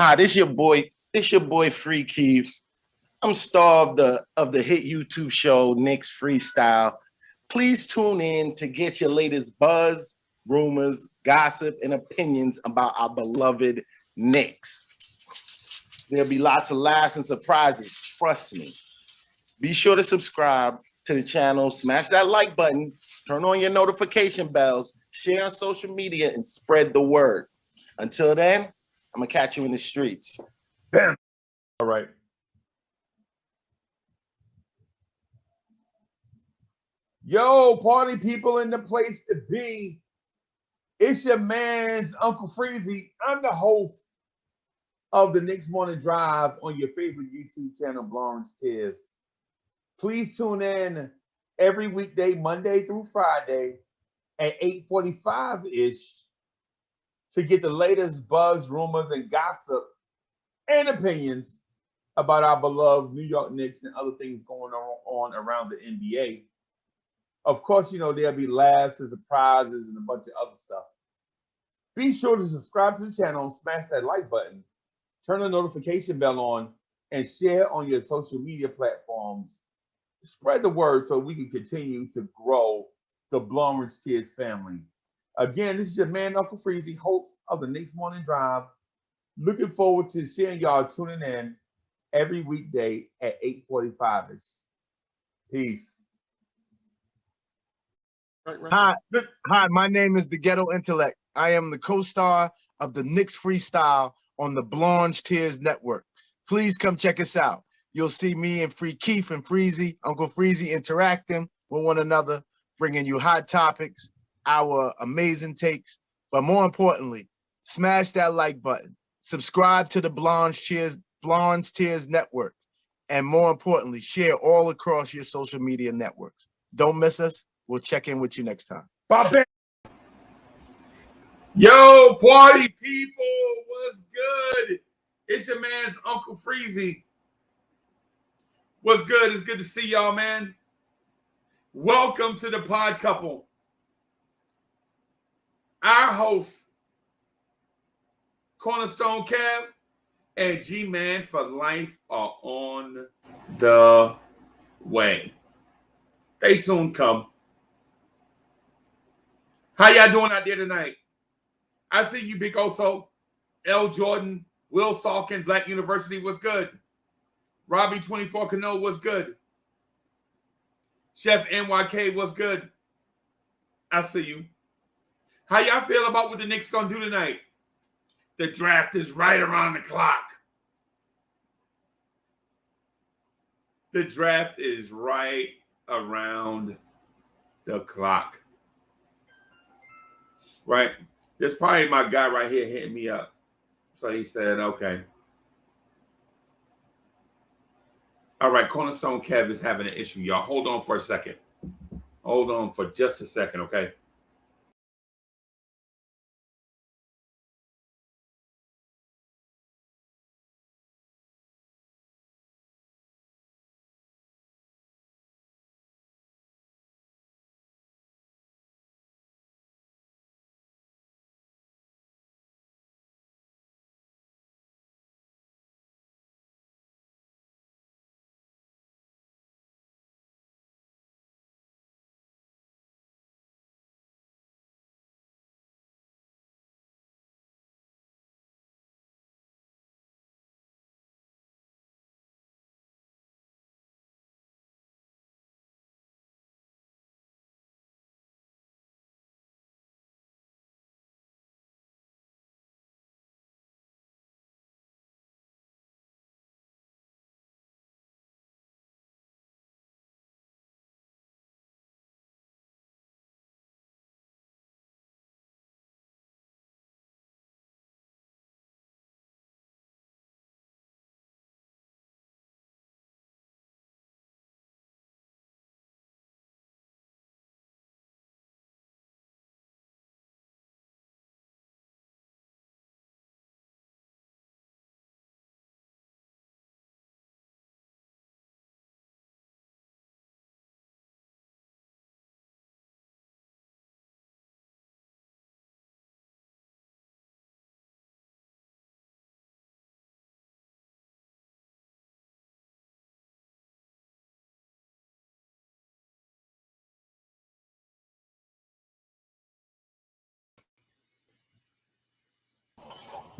Hi, this your boy. This your boy Free Keith. I'm star of the hit YouTube show Knicks Freestyle. Please tune in to get your latest buzz, rumors, gossip, and opinions about our beloved Knicks. There'll be lots of laughs and surprises. Trust me. Be sure to subscribe to the channel, smash that like button, turn on your notification bells, share on social media, and spread the word. Until then, I'm gonna catch you in the streets. Bam. All right. Yo, party people in the place to be. It's your man's Uncle Freezy. I'm the host of the Knicks Morning Drive on your favorite YouTube channel, blorangetears. Please tune in every weekday, Monday through Friday at 8:45-ish to get the latest buzz, rumors, and gossip and opinions about our beloved New York Knicks and other things going on around the NBA. Of course, you know, there'll be laughs and surprises and a bunch of other stuff. Be sure to subscribe to the channel, smash that like button, turn the notification bell on, and share on your social media platforms. Spread the word so we can continue to grow the Blorange family. Again, this is your man, Uncle Freezy, host of the Knicks Morning Drive. Looking forward to seeing y'all tuning in every weekday at 8:45-ish. Peace. Hi, my name is the Ghetto Intellect. I am the co-star of the Knicks Freestyle on the Blorangetears Network. Please come check us out. You'll see me and Free Keith and Freezy, Uncle Freezy, interacting with one another, bringing you hot topics, our amazing takes, but more importantly, smash that like button, subscribe to the Blorangetears Network, and more importantly, share all across your social media networks. Don't miss us. We'll check in with you next time. Bye. Yo, party people, what's good? It's your man's Uncle Freezy. What's good? It's good to see y'all, man. Welcome to the Pod Couple. Our hosts, Cornerstone Kev and G-Man for Life, are on the way. They soon come. How y'all doing out there tonight? I see you, Big Oso, L. Jordan, Will Salkin, Black University was good. Robbie 24 Cano was good. Chef NYK was good. I see you. How y'all feel about what the Knicks gonna do tonight? The draft is right around the clock. The draft is right around the clock. Right? There's probably my guy right here hitting me up. So he said, okay. All right, Cornerstone Kev is having an issue, y'all. Hold on for a second. Hold on for just a second, okay?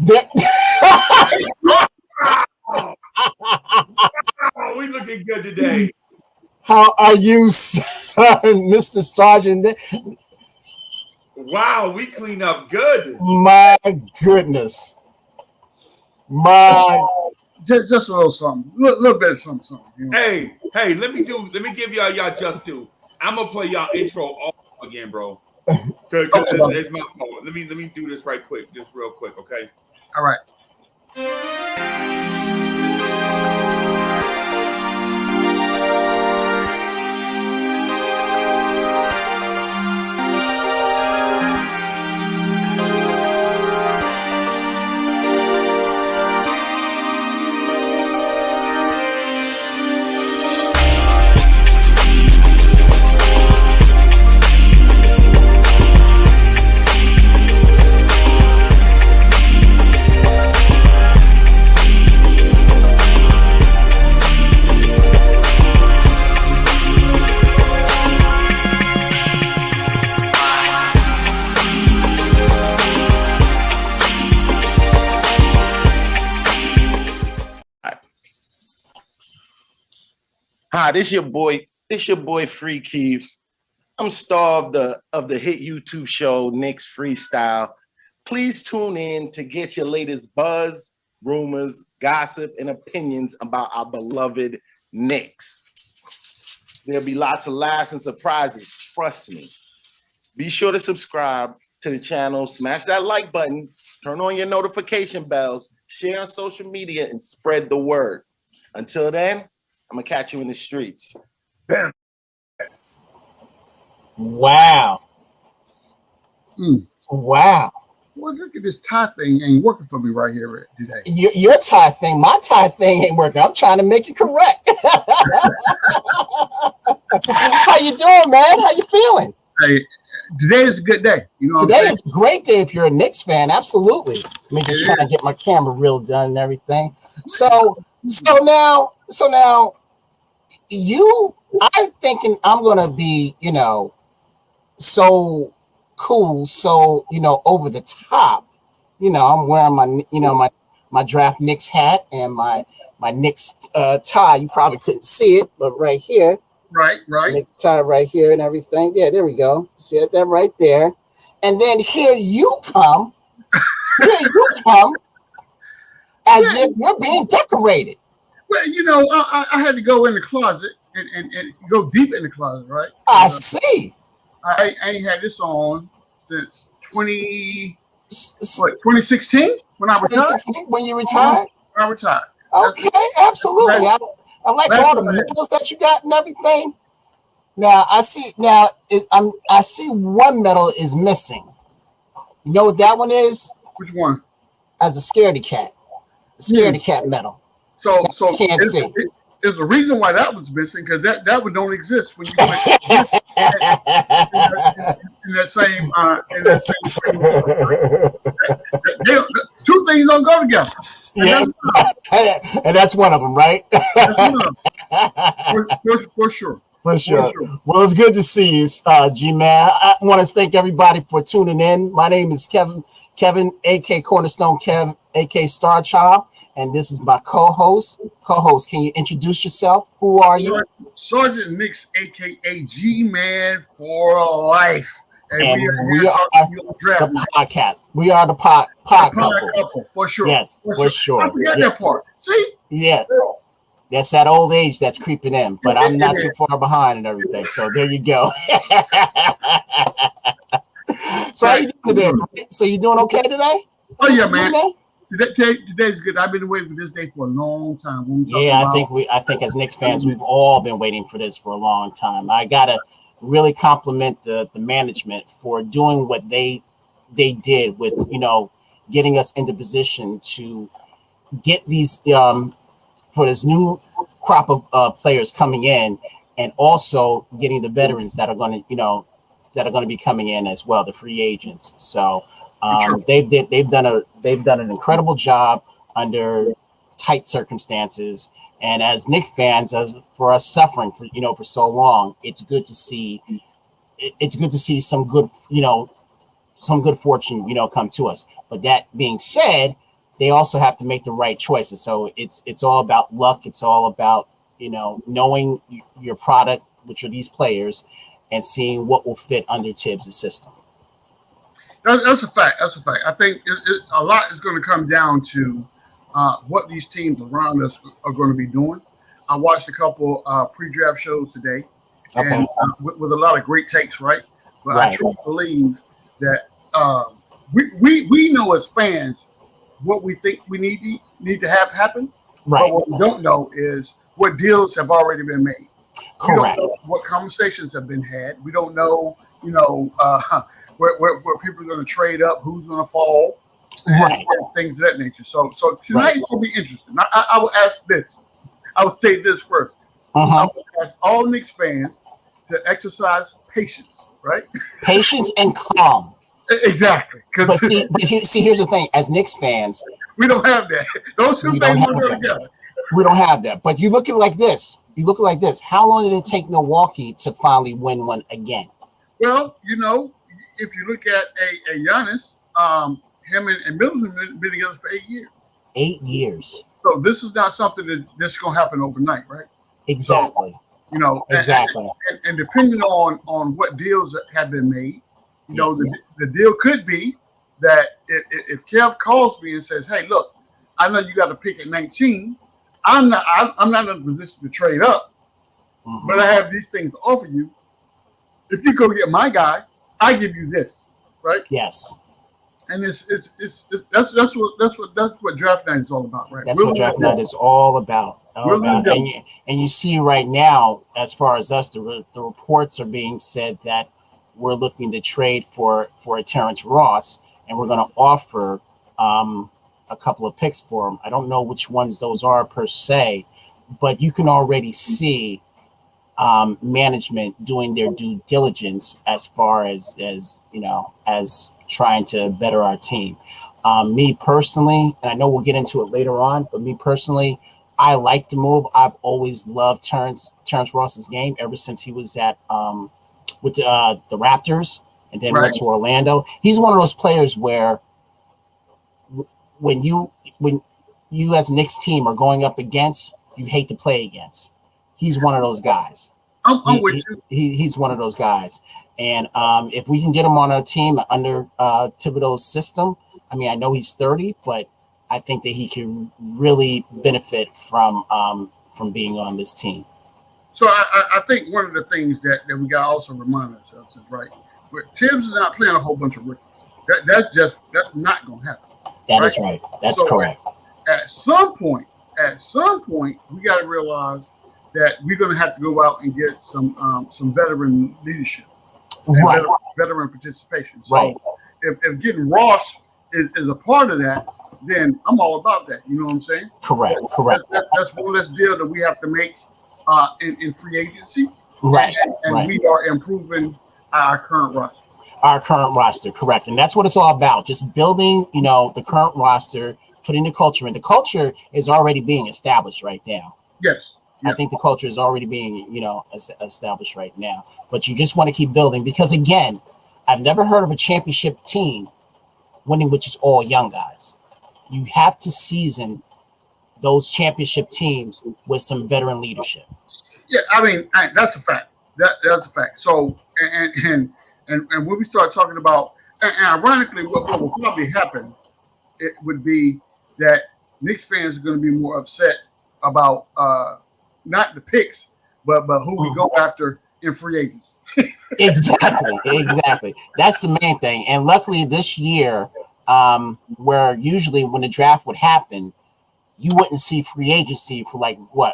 Oh, we looking good today. How are you, Mr. Sergeant? Wow, we clean up good. My goodness. My Just a little something, little bit of something. You know? Hey, let me give y'all just do. I'm gonna play y'all intro all again, bro. Cause it's my fault. Let me do this right quick, just real quick, okay? All right. Hi, this your boy Free Keith. I'm star of the hit YouTube show Knicks Freestyle. Please tune in to get your latest buzz, rumors, gossip, and opinions about our beloved Knicks. There'll be lots of laughs and surprises, trust me. Be sure to subscribe to the channel, smash that like button, turn on your notification bells, share on social media, and spread the word. Until then, I'm gonna catch you in the streets. wow. Wow. Well, look at this tie thing ain't working for me right here today. Your tie thing, my tie thing ain't working. I'm trying to make it correct. How you doing, man? How you feeling? Hey, today is a good day. You know, today is a great day if you're a Knicks fan. Absolutely. Let me just try to get my camera reel done and everything. So now, I'm thinking I'm gonna be, so cool, so over the top. I'm wearing my draft Knicks hat and my Knicks tie. You probably couldn't see it, but right here. Right. Knicks tie right here and everything. Yeah, there we go. See that right there. And then here you come. As if you're being decorated. Well, I had to go in the closet and go deep in the closet, right? I see. I ain't had this on since 2016 when I retired. When you retired? When I retired. Okay, absolutely. I like all the medals that you got and everything. Now I see. I see one medal is missing. You know what that one is? Which one? As a scaredy cat. Scaredy cat medal. So can't see. There's a reason why that was missing, because that one don't exist when you went in that same two things don't go together. And that's one of them, right? That's one of them. For sure. For sure. Well, it's good to see you, G-Man. I want to thank everybody for tuning in. My name is Kevin, a.k.a. Cornerstone Kev, a.k.a. Star Child. And this is my co-host. Co-host, can you introduce yourself? Who are you? Sergeant Knicks, a.k.a. G-Man for life. And we are the podcast. We are the pod couple. For sure. Yes, for sure. I forgot that part. See? Yeah. That's that old age that's creeping in, but I'm not too far behind and everything. So there you go. So how you doing today? So you doing okay today? Oh yeah, man. Today's good. I've been waiting for this day for a long time. I think as Knicks fans, we've all been waiting for this for a long time. I gotta really compliment the management for doing what they did with getting us into position to get these for this new crop of players coming in, and also getting the veterans that are going to be coming in as well, the free agents. So they've done an incredible job under tight circumstances. And as Knicks fans, as for us suffering for so long, it's good to see some good fortune come to us. But that being said, they also have to make the right choices. So it's all about luck. It's all about, knowing your product, which are these players, and seeing what will fit under Tibbs' system. That's a fact. That's a fact. I think a lot is going to come down to what these teams around us are going to be doing. I watched a couple pre-draft shows today, and with a lot of great takes, right? But I truly believe that we know as fans what we think we need to have happen. Right. But what we don't know is what deals have already been made. Correct. We don't know what conversations have been had. We don't know, where people are going to trade up, who's going to fall, and things of that nature. So tonight is going to be interesting. I will ask this. I would say this first. I would ask all Knicks fans to exercise patience, right? Patience and calm. Exactly. But see, here's the thing. As Knicks fans, we don't have that. Those two things don't go together. We don't have that. But you look at it like this. How long did it take Milwaukee to finally win one again? Well, if you look at a Giannis, him and Middleton have been together for 8 years. 8 years. So this is not something that's going to happen overnight, right? Exactly. So, exactly. And depending on what deals that have been made, the deal could be that if Kev calls me and says, "Hey, look, I know you got a pick at 19. I'm not in a position to trade up, but I have these things to offer you. If you go get my guy, I give you this, right?" Yes. And that's what draft night is all about, right? That's what draft night is all about. And you see right now, as far as us, the reports are being said that we're looking to trade for a Terrence Ross, and we're going to offer a couple of picks for him. I don't know which ones those are per se, but you can already see management doing their due diligence as far as trying to better our team. Me personally, and I know we'll get into it later on, but me personally, I like the move. I've always loved Terrence Ross's game ever since he was at with the Raptors and then went to Orlando. He's one of those players where when you as Knicks team are going up against, you hate to play against. He's one of those guys. I'm with you. He's one of those guys. And if we can get him on our team under Thibodeau's system, I mean, I know he's 30, but I think that he can really benefit from being on this team. So I think one of the things that we got to also remind ourselves is, right, Tibbs is not playing a whole bunch of rookies. That's not going to happen. That is right. That's correct. At some point, we got to realize that we're going to have to go out and get some veteran leadership, and veteran participation. So if getting Ross is a part of that, then I'm all about that. You know what I'm saying? Correct. That's one less deal that we have to make in free agency. Right. And we are improving our current roster. Correct. And that's what it's all about. Just building, the current roster, putting the culture in. The culture is already being established right now. Yes. I think the culture is already being, established right now. But you just want to keep building because, again, I've never heard of a championship team winning, which is all young guys. You have to season those championship teams with some veteran leadership. Yeah, I mean, that's a fact. That's a fact. So, and when we start talking about, and ironically, what will probably happen, it would be that Knicks fans are going to be more upset about not the picks, but who we go after in free agency. Exactly. That's the main thing. And luckily this year, where usually when the draft would happen, you wouldn't see free agency for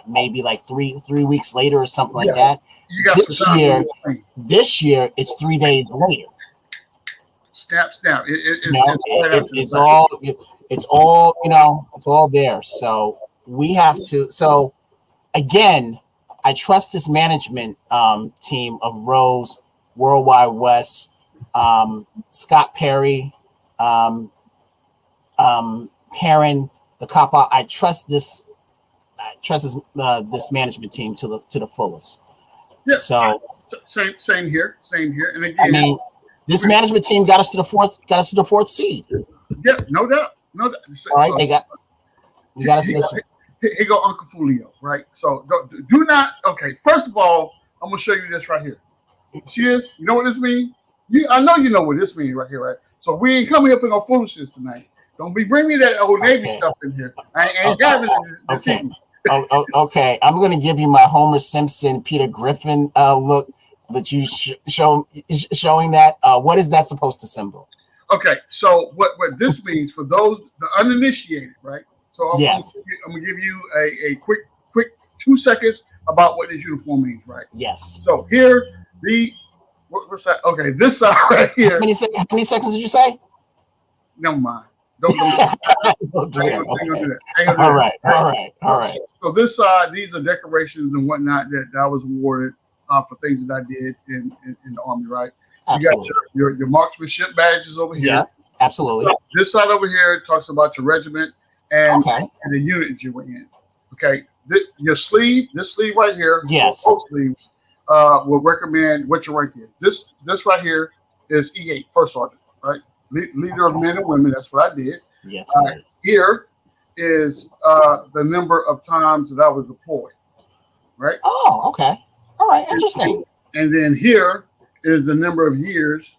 maybe three weeks later or something like that. This year it's 3 days later. Snap. It's all there. So we have to. So again, I trust this management team of Rose, Worldwide West, Scott Perry, Perrin, the cop out. I trust this management team to the fullest. Yeah. So same here. And again, I mean, this management team got us to the fourth seed. Yeah, no doubt. No. All right, they got us this one. Here go Uncle Fulio, right? So do not. Okay, first of all, I'm gonna show you this right here. See this? You know what this means? I know you know what this means right here, right? So we ain't coming here for no foolishness tonight. Don't be bringing me that old Navy stuff in here. I ain't having it this evening. Okay, I'm going to give you my Homer Simpson, Peter Griffin look, but you showing that. What is that supposed to symbol? Okay, so what this means for those the uninitiated, right? So I'm going to give you a quick 2 seconds about what this uniform means, right? Yes. So here what's that? Okay, this side right here. How many seconds did you say? Never mind. Don't do that. All right. So this side, these are decorations and whatnot that I was awarded for things that I did in the Army, right? Absolutely. You got your marksmanship badges over here. Yeah, absolutely. So this side over here talks about your regiment and the unit you were in. Okay. This sleeve right here. Yes. Both sleeves will recommend what your rank is. This right here is E8, first sergeant, right? Leader of men and women. That's what I did. Yes. Here is the number of times that I was deployed. Right. Oh, okay. All right. Interesting. And then here is the number of years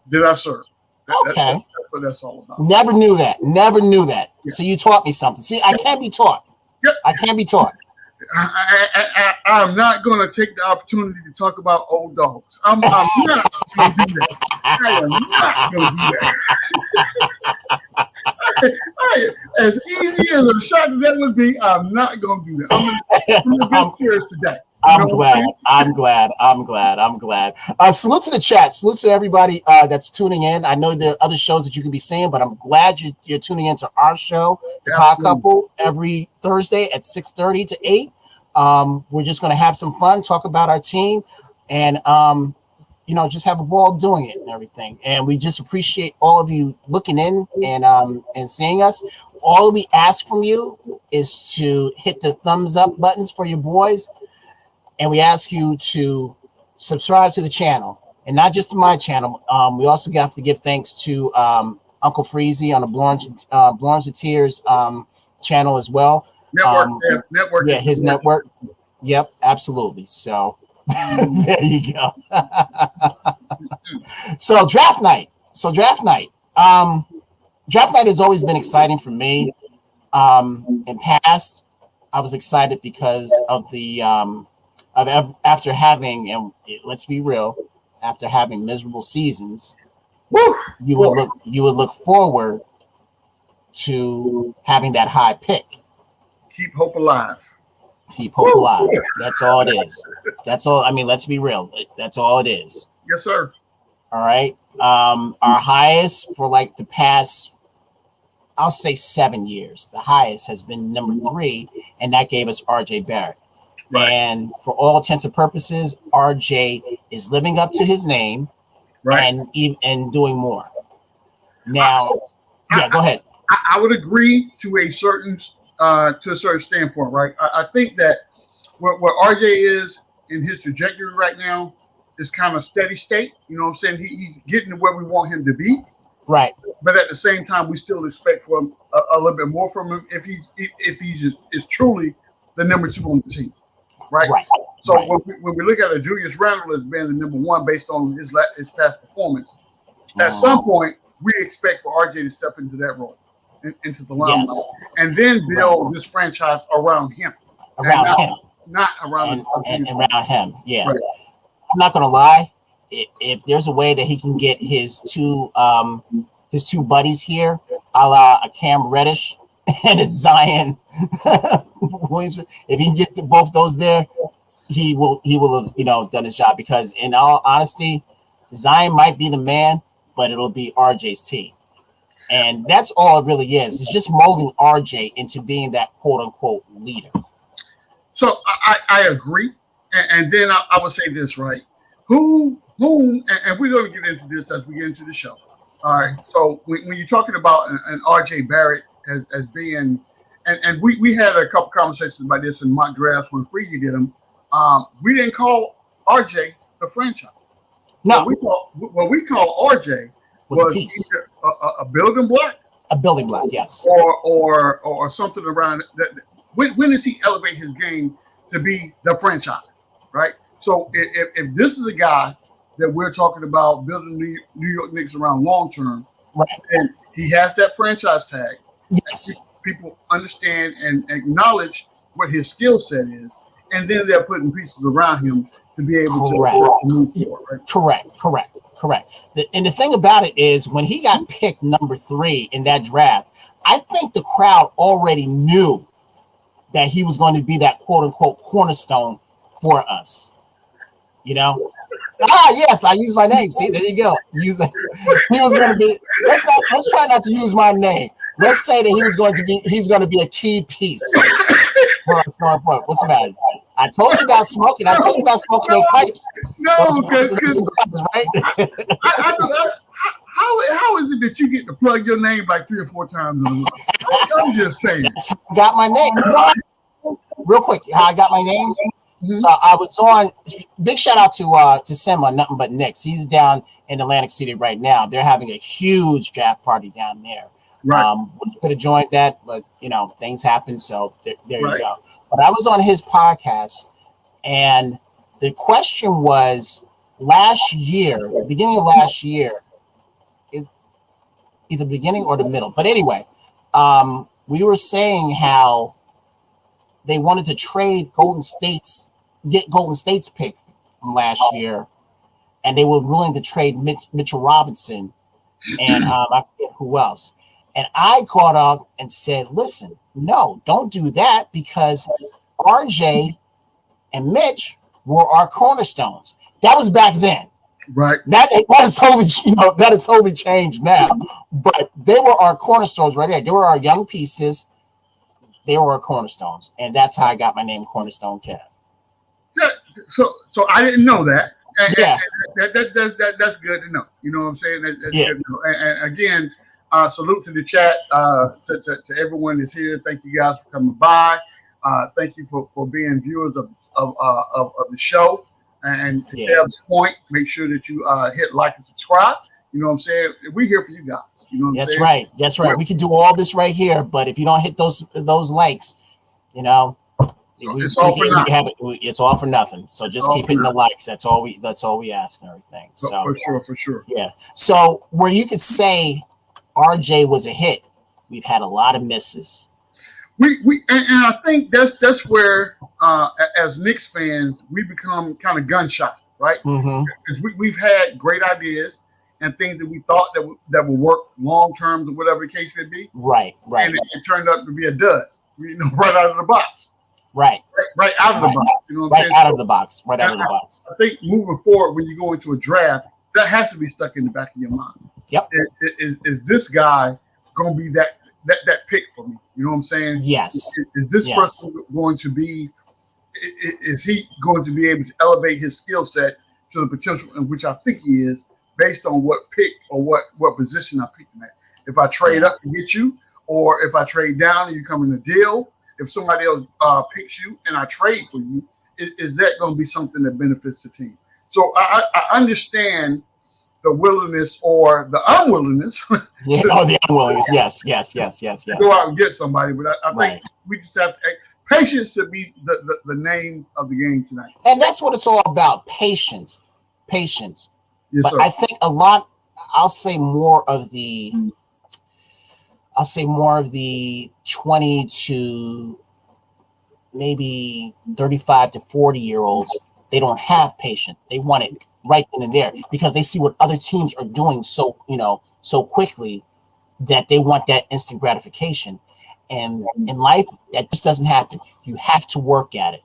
did I serve. Okay. That's what that's all about. Never knew that. Yeah. So you taught me something. See, I can't be taught. Yep. I can't be taught. I'm not going to take the opportunity to talk about old dogs. I'm not going to do that. I am not going to do that. As easy as a shot that would be, I'm not going to do that. I'm in the good spirits today. I'm glad. Salute to the chat. Salute to everybody that's tuning in. I know there are other shows that you can be seeing, but I'm glad you're tuning into our show, The Pod Couple, every Thursday at 6:30 to 8. We're just going to have some fun, talk about our team, and just have a ball doing it and everything. And we just appreciate all of you looking in and seeing us. All we ask from you is to hit the thumbs up buttons for your boys. And we ask you to subscribe to the channel, and not just to my channel. We also have to give thanks to Uncle Freezy on the blorangetears channel as well. Network. Yeah, his network. Yep, absolutely. So there you go. So draft night. Draft night has always been exciting for me. In past, I was excited because of the after having, and let's be real, after having miserable seasons, you would look forward to having that high pick. Keep hope alive. That's all it is. That's all. I mean, let's be real. That's all it is. Yes, sir. All right. Our highest for like the past, I'll say 7 years, the highest has been number 3, and that gave us RJ Barrett. Right. And for all intents and purposes, RJ is living up to his name, and doing more. Now, go ahead. I would agree to a certain standpoint, right? I think that what RJ is in his trajectory right now is kind of steady state. You know what I'm saying? He's getting to where we want him to be. Right. But at the same time, we still expect from a little bit more from him if he's is truly the number 2 on the team. Right. So when we look at a Julius Randle as being the number 1 based on his past performance, at some point we expect for RJ to step into that role, into the limelight, and then build this franchise around him. Not around him. Yeah. Right. I'm not gonna lie. If there's a way that he can get his two buddies here, a la a Cam Reddish and a Zion Williamson, if he can get both those there, he will have done his job, because in all honesty, Zion might be the man, but it'll be RJ's team. And that's all it really is. It's just molding RJ into being that quote unquote leader. So I agree. And then I would say this, right? Whom, and we're going to get into this as we get into the show. All right. So when you're talking about an RJ Barrett as being, and we had a couple conversations about this in mock drafts when Freezy did them. We didn't call RJ the franchise. No. What we call RJ was either a building block A building block, yes. Or something around that. When does he elevate his game to be the franchise, right? So if this is a guy that we're talking about building New York Knicks around long term, right, and he has that franchise tag, yes, people understand and acknowledge what his skill set is, and then they're putting pieces around him to be able to move forward. Right? Correct. And the thing about it is, when he got picked number 3 in that draft, I think the crowd already knew that he was going to be that quote unquote cornerstone for us. You know? Yes, I use my name. See, there you go. He was going to be. Let's try not to use my name. Let's say that he's going to be a key piece for us going forward. What's the matter? I told you about smoking. I told you about smoking those pipes. No, because right? How is it that you get to plug your name like 3 or 4 times in a week? I'm just saying. That's how I got my name. Real quick, how I got my name. Mm-hmm. So I was on. Big shout out to Sim on Nothing But Knicks. He's down in Atlantic City right now. They're having a huge draft party down there. Right. We could have joined that, but things happen. So there you go. But I was on his podcast, and the question was beginning of last year, either beginning or the middle. But anyway, we were saying how they wanted to trade get Golden State's pick from last year, and they were willing to trade Mitchell Robinson and I forget who else. And I caught up and said, listen, no, don't do that, because RJ and Mitch were our cornerstones. That was back then. Right. That is totally changed now. But they were our cornerstones right there. They were our young pieces. They were our cornerstones. And that's how I got my name, Cornerstone Kev. Yeah, so I didn't know that. And that's good to know. You know what I'm saying? That's good to know. And again, salute to the chat, to everyone that's here. Thank you guys for coming by. Thank you for being viewers of the show. And to Kev's point, make sure that you hit like and subscribe. You know what I'm saying? We're here for you guys. You know what I'm saying? That's right. We can do all this right here, but if you don't hit those likes, it's all for nothing. So just keep hitting the likes. That's all we ask and everything. So for sure. Yeah. So where you could say RJ was a hit, we've had a lot of misses. And I think that's where as Knicks fans we become kind of gun shy, right? Because we've had great ideas and things that we thought that would work long term or whatever the case may be. Right. And it turned out to be a dud. Right out of the box. Right out of the box. You know what I'm saying? Out of the box. Right out of the box. I think moving forward, when you go into a draft, that has to be stuck in the back of your mind. Yep. Is this guy going to be that pick for me? You know what I'm saying? Yes. Is this person going to be? Is he going to be able to elevate his skill set to the potential in which I think he is, based on what pick or what position I picked him at? If I trade up to get you, or if I trade down and you come in a deal, if somebody else picks you and I trade for you, is that going to be something that benefits the team? So I understand the willingness or the unwillingness. The unwillingness. Yes. Go out and get somebody, but I think we just have to. Patience should be the name of the game tonight. And that's what it's all about. Patience. Yes, but sir. I think I'll say more of the 20 to maybe 35 to 40-year-olds. They don't have patience. They want it right then and there because they see what other teams are doing so quickly that they want that instant gratification. And in life, that just doesn't happen. You have to work at it.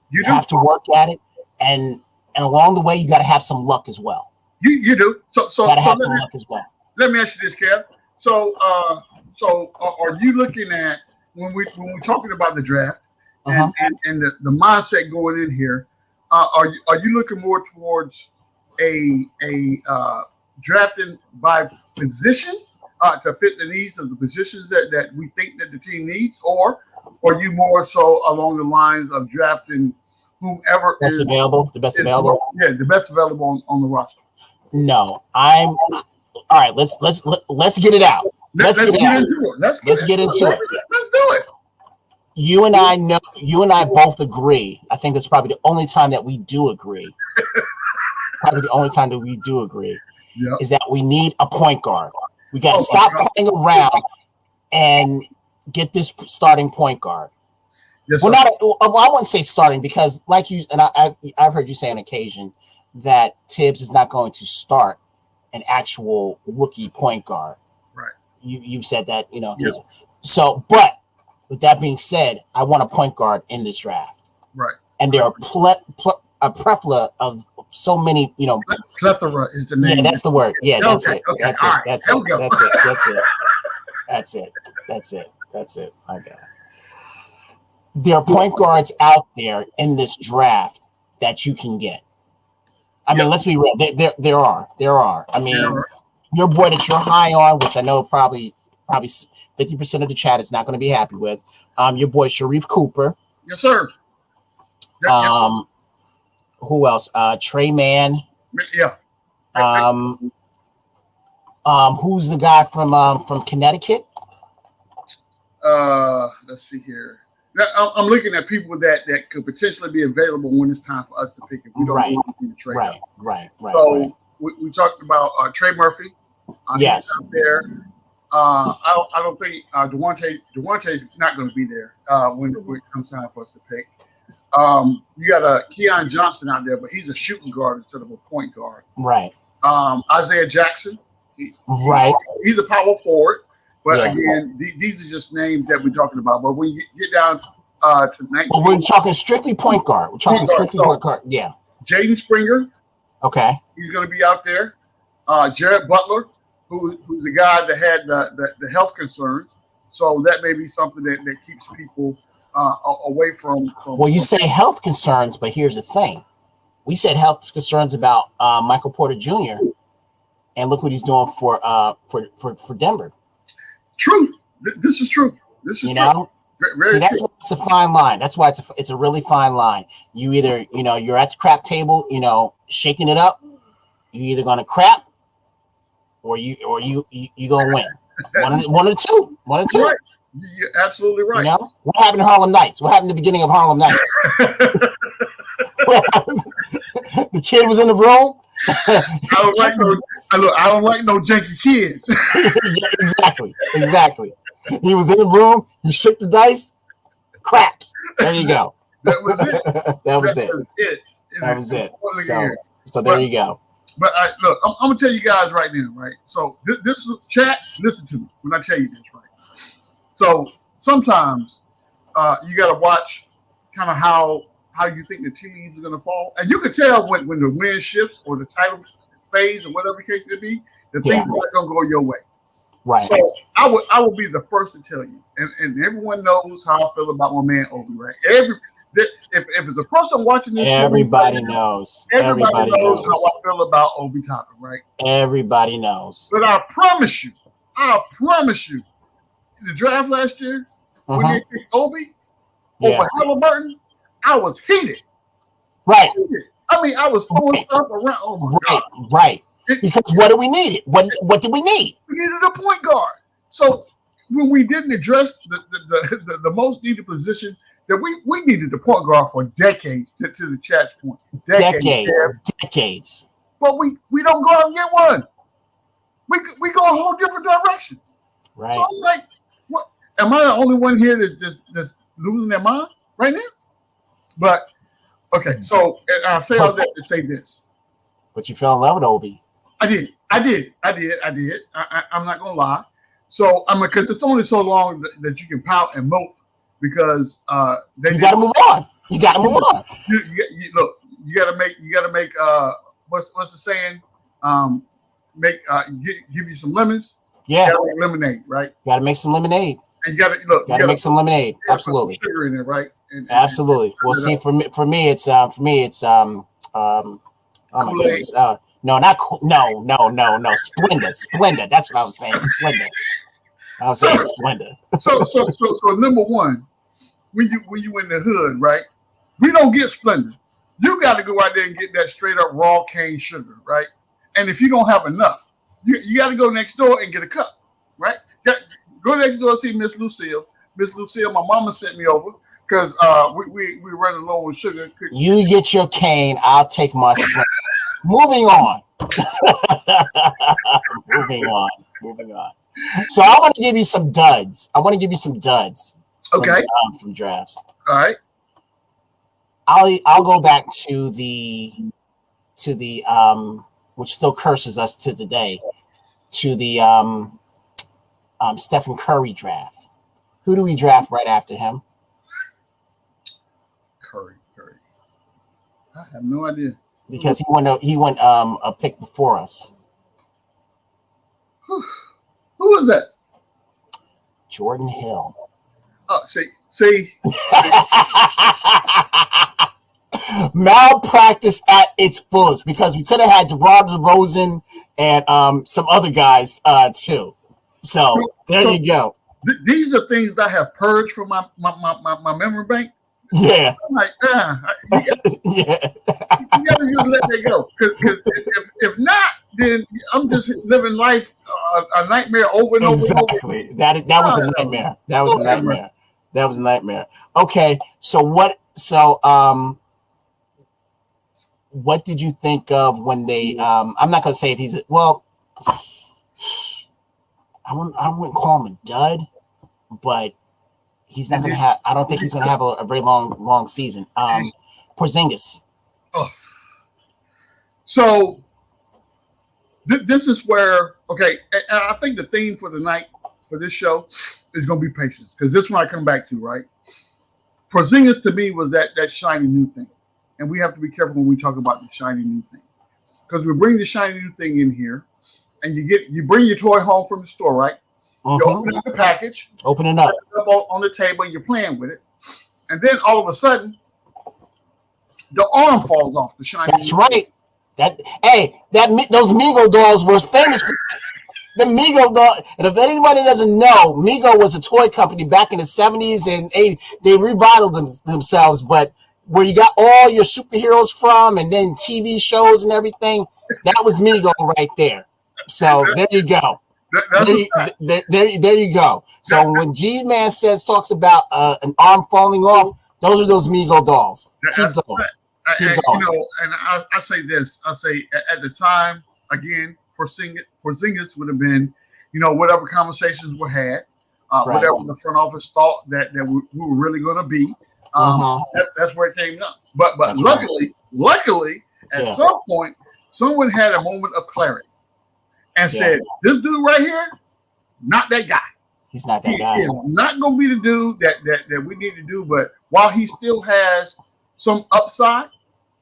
You have to work at it, and along the way, you got to have some luck as well. You do. So have some luck as well. Let me ask you this, Kev. So are you looking at when we're talking about the draft and the mindset going in here? Are you looking more towards a drafting by position to fit the needs of the positions that we think that the team needs, or are you more so along the lines of drafting whomever the best available? Yeah, the best available on the roster. No, I'm all right. Let's get it out. Let's get into it. Let's get into it. Let's do it. You and I both agree. I think that's probably the only time that we do agree. Yep. Is that we need a point guard. We got to stop playing around and get this starting point guard. Yes, well, I wouldn't say starting because, like you and I've heard you say on occasion that Tibbs is not going to start an actual rookie point guard. Right. You said that, Yep. So, but with that being said, I want a point guard in this draft. Right. And there are a plethora of so many, Plethora is the name. Yeah, that's the word. Yeah, that's it. Okay. That's it. Right. That's There it. we go. That's it. That's it. I got it. There are point guards out there in this draft that you can get. I mean, let's be real. There are. I mean, your boy that you're high on, which I know probably 50% of the chat is not going to be happy with. Your boy Sharif Cooper. Yes, sir. Who else? Trey Mann. Yeah. Who's the guy from Connecticut? Let's see here. I'm looking at people that could potentially be available when it's time for us to pick if we don't want to trade up. Right. So we talked about Trey Murphy. Yes. He's out there. I don't think Duante's not going to be there when it comes time for us to pick. You got Keon Johnson out there, but he's a shooting guard instead of a point guard. Right. Isaiah Jackson. He's a power forward. But again, these are just names that we're talking about. But when you get down to 19, well, we're talking strictly point guard. We're talking strictly point guard. Yeah. Jaden Springer. Okay. He's going to be out there. Jared Butler, who's a guy that had the health concerns. So that may be something that keeps people away from. Well, you say health concerns, but here's the thing: we said health concerns about Michael Porter Jr. and look what he's doing for Denver. True. This is true. This is true. Very that's true. why it's a fine line. That's why it's a really fine line. You either you're at the crap table, shaking it up. You're either gonna crap, or you gonna win. One or two. Right. You're absolutely right. What happened to Harlem Nights? What happened at the beginning of Harlem Nights? The kid was in the room. I don't like no janky kids. Yeah, exactly. He was in the room. He shook the dice. Craps. There you go. That was it. That was it. So there you go. But look, I'm gonna tell you guys right now, right? So this is chat. Listen to me when I tell you this, right? So sometimes you got to watch kind of how you think the teams are going to fall, and you can tell when the wind shifts or the title phase or whatever the case may be, the things are not going to go your way. Right. So I will be the first to tell you, and everyone knows how I feel about my man Obi. Right. If it's a person watching this, everybody knows. Everybody knows how I feel about Obi Toppin. Right. Everybody knows. But I promise you, the draft last year when they picked Obi over Halliburton, I was heated. Right. I mean, I was throwing stuff around. Oh my God. Right. Because what do we need? What did we need? We needed a point guard. So when we didn't address the most needed position, that we needed the point guard for decades. To the chat's point, decades. But we don't go out and get one. We go a whole different direction. Right. So I'm like, what? Am I the only one here that's losing their mind right now? But okay, so I'll say all that to say this. But you fell in love with Obi. I did. I'm not gonna lie. So because it's only so long that you can pout and mope because you got to move on. You got to move on. Look, you got to make what's the saying? Give you some lemons. Yeah. You gotta make lemonade, right? Got to make some lemonade. And you got to make some lemonade. Absolutely. Some sugar in it, right? Absolutely. Well, see, for me, it's oh my goodness. No, Splenda. That's what I was saying. Splenda. I was saying Splenda. So number one, when you in the hood, right? We don't get Splenda. You got to go out there and get that straight up raw cane sugar, right? And if you don't have enough, you got to go next door and get a cup, right? Go next door and see Miss Lucille. Miss Lucille, my mama sent me over because we running low on sugar. You get your cane, I'll take my Sprint. Moving on. Moving on. So I want to give you some duds. Okay. From drafts. All right. I'll go back to the which still curses us to today, to the Stephen Curry draft. Who do we draft right after him? Curry. I have no idea. Because he went a pick before us. Who was that? Jordan Hill. Oh, see. Malpractice at its fullest, because we could have had DeRozan DeRozan and some other guys too. So there you go. These are things that I have purged from my memory bank. Yeah. I'm like, you Yeah. gotta just let that go. Because if not, then I'm just living life a nightmare over and over. Exactly. That was a nightmare. That was a nightmare. Okay. So what did you think of when they I'm not gonna say if he's I wouldn't call him a dud, but he's not gonna have I don't think he's gonna have a very long season. Porzingis. Oh. So this is where, okay, and I think the theme for the night for this show is going to be patience, because this one I come back to, right? Porzingis to me was that shiny new thing, and we have to be careful when we talk about the shiny new thing, because we bring the shiny new thing in here, and you bring your toy home from the store, right? You open up the package, open it up on the table, and you're playing with it, and then all of a sudden, the arm falls off the shiny. That's right. Those Mego dolls were famous. The Mego doll, and if anybody doesn't know, Mego was a toy company back in the 70s and 80s. They rebottled themselves, but where you got all your superheroes from, and then TV shows and everything, that was Mego right there. So there you go. There you go. So when G-Man talks about an arm falling off, those are those Mego dolls. Keep going. And I say this. I say at the time, again, Porzingis would have been, whatever conversations were had, whatever the front office thought that we were really going to be. That's where it came up. But luckily, at some point, someone had a moment of clarity and said, "This dude right here, not that guy. He's not that guy. He's not going to be the dude that we need to do. But while he still has some upside,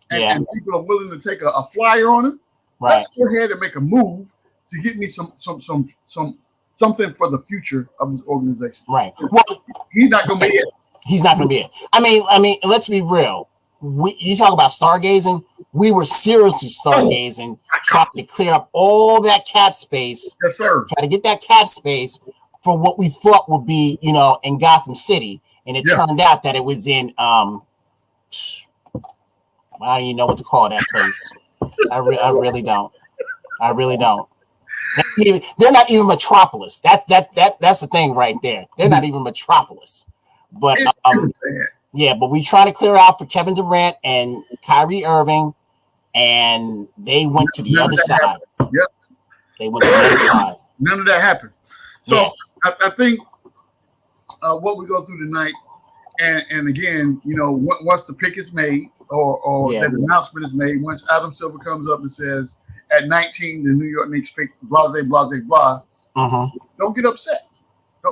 and people are willing to take a flyer on him, let's go ahead and make a move to get me something for the future of this organization." Right. Well, he's not going to be it. He's not going to be it. I mean, let's be real. You talk about stargazing. We were seriously stargazing, trying to clear up all that cap space. Yes, sir. Try to get that cap space for what we thought would be, in Gotham City, and it turned out that it was in I don't even know what to call that place. I really don't. They're not even Metropolis. That's the thing right there. They're not even Metropolis. But but we trying to clear out for Kevin Durant and Kyrie Irving, and they went to the other side. Yep. They went to the other side. None of that happened. So I think what we go through tonight, and again, once the pick is made, or that announcement is made, once Adam Silver comes up and says, at 19, the New York Knicks pick blah, blah, don't get upset.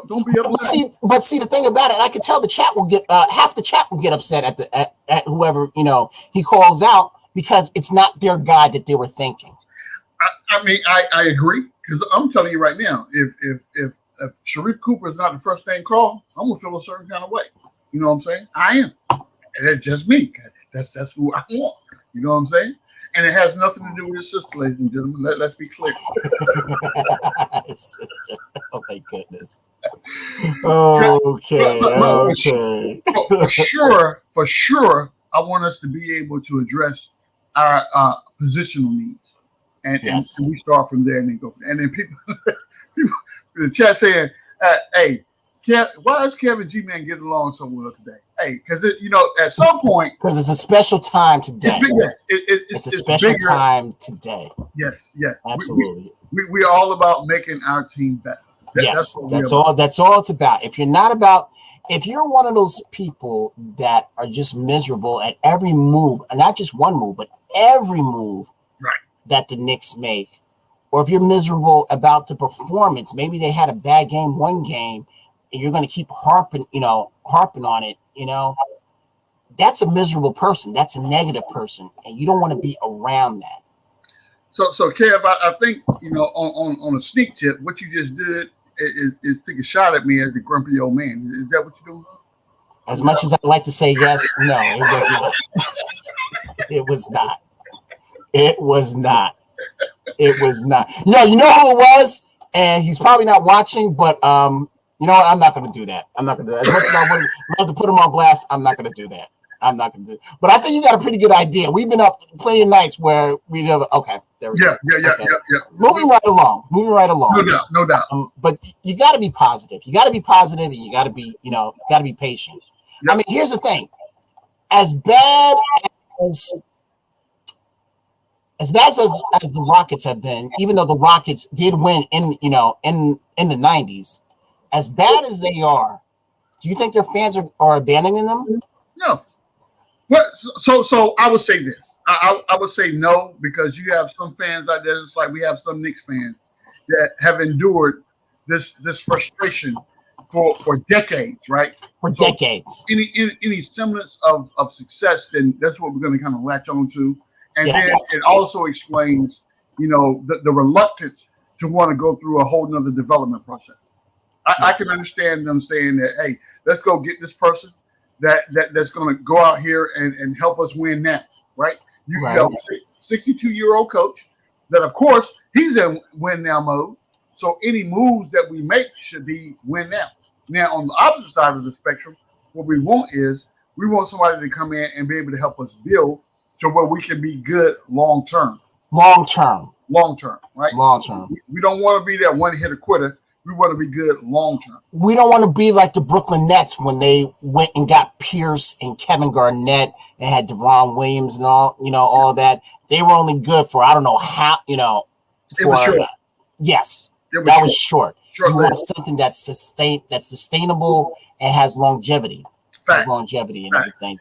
Don't be upset. But see, the thing about it, I can tell the chat will get half the chat will get upset at whoever he calls out, because it's not their guy that they were thinking. I agree, because I'm telling you right now, if Sharif Cooper is not the first thing called, I'm gonna feel a certain kind of way. You know what I'm saying? I am, and it's just me. That's who I want. You know what I'm saying? And it has nothing to do with his sister, ladies and gentlemen. Let's be clear. Oh my goodness. Okay. For sure, I want us to be able to address our positional needs, and we start from there and then go. And then people in the chat saying, Hey, why is Kevin G Man getting along so well today? Hey, because at some point, because it's a special time today. It's a special bigger. time today. Yes, absolutely. We're all about making our team better. Yes, that's all it's about. If you're one of those people that are just miserable at every move, and not just one move, but every move that the Knicks make, or if you're miserable about the performance, maybe they had a bad game one game, and you're going to keep harping on it, that's a miserable person. That's a negative person, and you don't want to be around that. So Kev, I think on a sneak tip, what you just did is take a shot at me as the grumpy old man. Is that what you're doing? As much as I'd like to say yes, no, it was not. It was not. It was not. It was not. You know who it was, and he's probably not watching, but you know what? I'm not going to do that. I'm not going to do that. As much as I would love to put him on blast, I'm not going to do that. I'm not going to do it. But I think you got a pretty good idea. We've been up playing nights where we never. Okay, there we go. Yeah. Moving right along. No doubt. But you got to be positive. You got to be positive, and you got to be, got to be patient. Yep. I mean, here's the thing: as bad as the Rockets have been, even though the Rockets did win in the 90s, as bad as they are, do you think their fans are abandoning them? No. Well, so I would say this. I would say no, because you have some fans out there, just like we have some Knicks fans that have endured this frustration for decades, right? For decades. Any semblance of success, then that's what we're going to kind of latch on to. And then it also explains, the reluctance to want to go through a whole nother development process. I can understand them saying that, hey, let's go get this person that's going to go out here and help us win now, right? You have a 62-year-old coach that, of course, he's in win now mode. So any moves that we make should be win now. Now, on the opposite side of the spectrum, what we want somebody to come in and be able to help us build to where we can be good long term. Long term, right? Long term. We don't want to be that one-hitter quitter. We want to be good long term. We don't want to be like the Brooklyn Nets when they went and got Pierce and Kevin Garnett and had Deron Williams and all that. They were only good for I don't know how, it was short. Yes. That was short. You want something that's sustainable and has longevity. Fact. Has longevity and everything.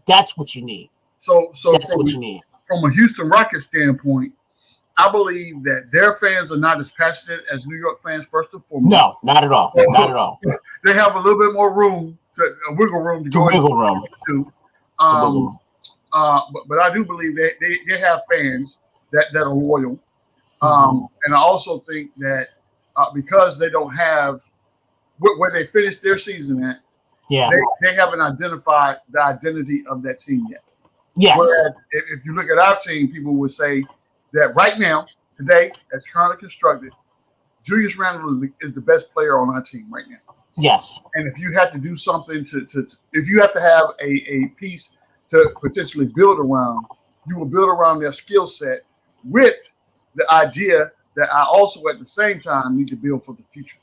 That's what you need. So that's what you need. From a Houston Rockets standpoint, I believe that their fans are not as passionate as New York fans, first and foremost. No, not at all. Not at all. They have a little bit more wiggle room to go into. But I do believe they have fans that are loyal. And I also think that because they don't have where they finished their season at, they haven't identified the identity of that team yet. Yes. Whereas if you look at our team, people would say that right now, today, as currently constructed, Julius Randle is the best player on our team right now. Yes. And if you have to do something if you have to have a piece to potentially build around, you will build around their skill set with the idea that I also at the same time need to build for the future.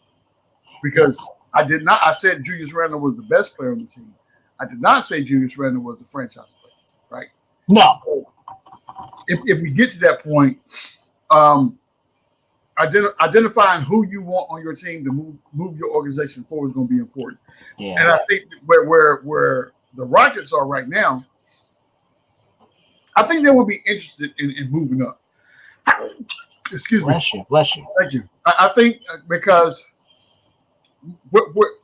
Because I said Julius Randle was the best player on the team. I did not say Julius Randle was the franchise player, right? No. So if we get to that point, identifying who you want on your team to move your organization forward is going to be important. Yeah. And I think where the Rockets are right now, I think they will be interested in moving up. Excuse me. Bless you. Thank you. I think because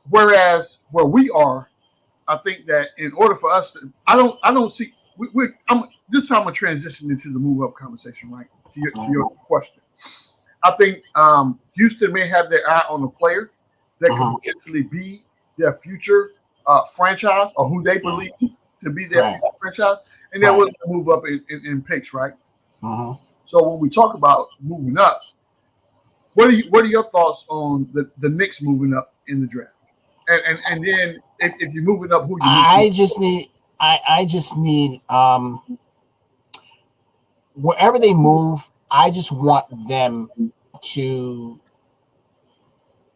whereas where we are, I think that in order for us to, I don't see. This time I'm gonna transition into the move up conversation, right? To your question, I think Houston may have their eye on a player that could potentially be their future franchise, or who they believe to be their future franchise, and they're willing to move up in picks, right? So when we talk about moving up, what are your thoughts on the Knicks moving up in the draft? And then if you're moving up, who you? I just need wherever they move, I just want them to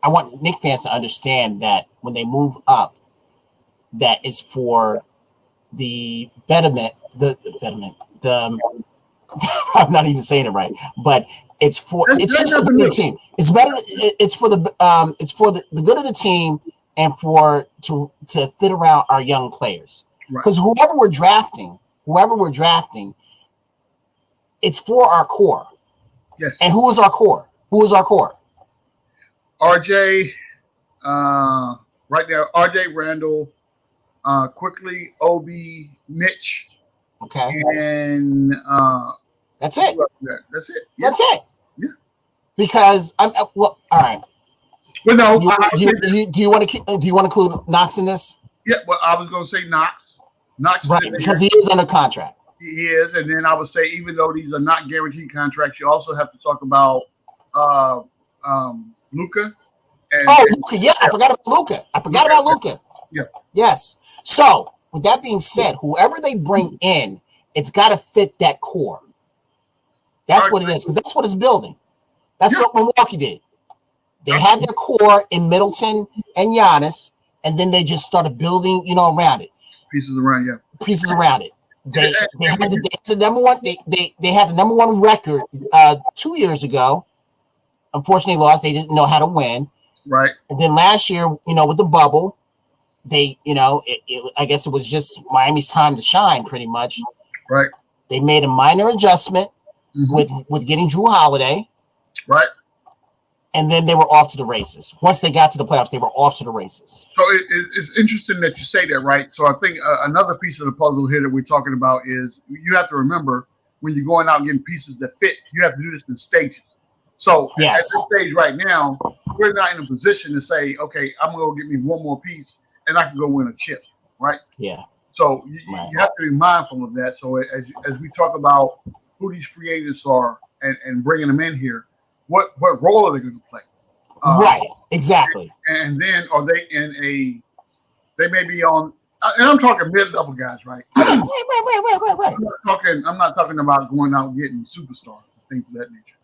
I want Knicks fans to understand that when they move up, that it's for the betterment. The betterment. I'm not even saying it right, but it's just for the good team. It's better. It's for the good of the team and to fit around our young players. Because whoever we're drafting, it's for our core. Yes. And who is our core? RJ, right there. RJ Randall, quickly Obi, Mitch. Okay. And that's it. That's it. Yeah. That's it. Yeah. Because all right. But no, do you want to include Knox in this? Yeah, well, I was going to say Knox. Right, because he is under contract. He is, and then I would say even though these are not guaranteed contracts, you also have to talk about Luka. Luka, yeah, I forgot about Luka. Yeah. Yes. So with that being said, whoever they bring in, it's got to fit that core. That's what it is, because that's what it's building. That's what Milwaukee did. They had their core in Middleton and Giannis, and then they just started building, around it. Pieces around it. They had the number one. They had the number one record 2 years ago. Unfortunately, lost. They didn't know how to win. Right. And then last year, with the bubble, they, I guess it was just Miami's time to shine, pretty much. Right. They made a minor adjustment with getting Drew Holiday. Right. And then they were off to the races. Once they got to the playoffs, they were off to the races. So it's interesting that you say that, right? So I think another piece of the puzzle here that we're talking about is you have to remember when you're going out and getting pieces that fit, you have to do this in stages. So at this stage right now, we're not in a position to say, okay, I'm going to go get me one more piece and I can go win a chip, right? Yeah. So you have to be mindful of that. So as we talk about who these free agents are and bringing them in here, what role are they going to play? Right, exactly. And then are they they may be on, and I'm talking mid-level guys, right? Right. I'm not talking about going out and getting superstars and things of that nature.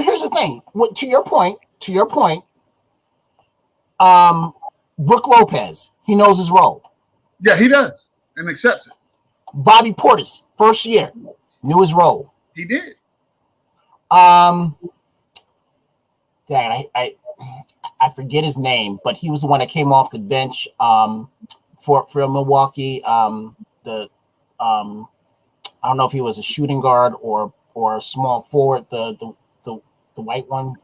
Here's the thing. To your point, Brook Lopez, he knows his role. Yeah, he does and accepts it. Bobby Portis, first year, knew his role. He did. I forget his name, but he was the one that came off the bench for Milwaukee. I don't know if he was a shooting guard or a small forward. The white one.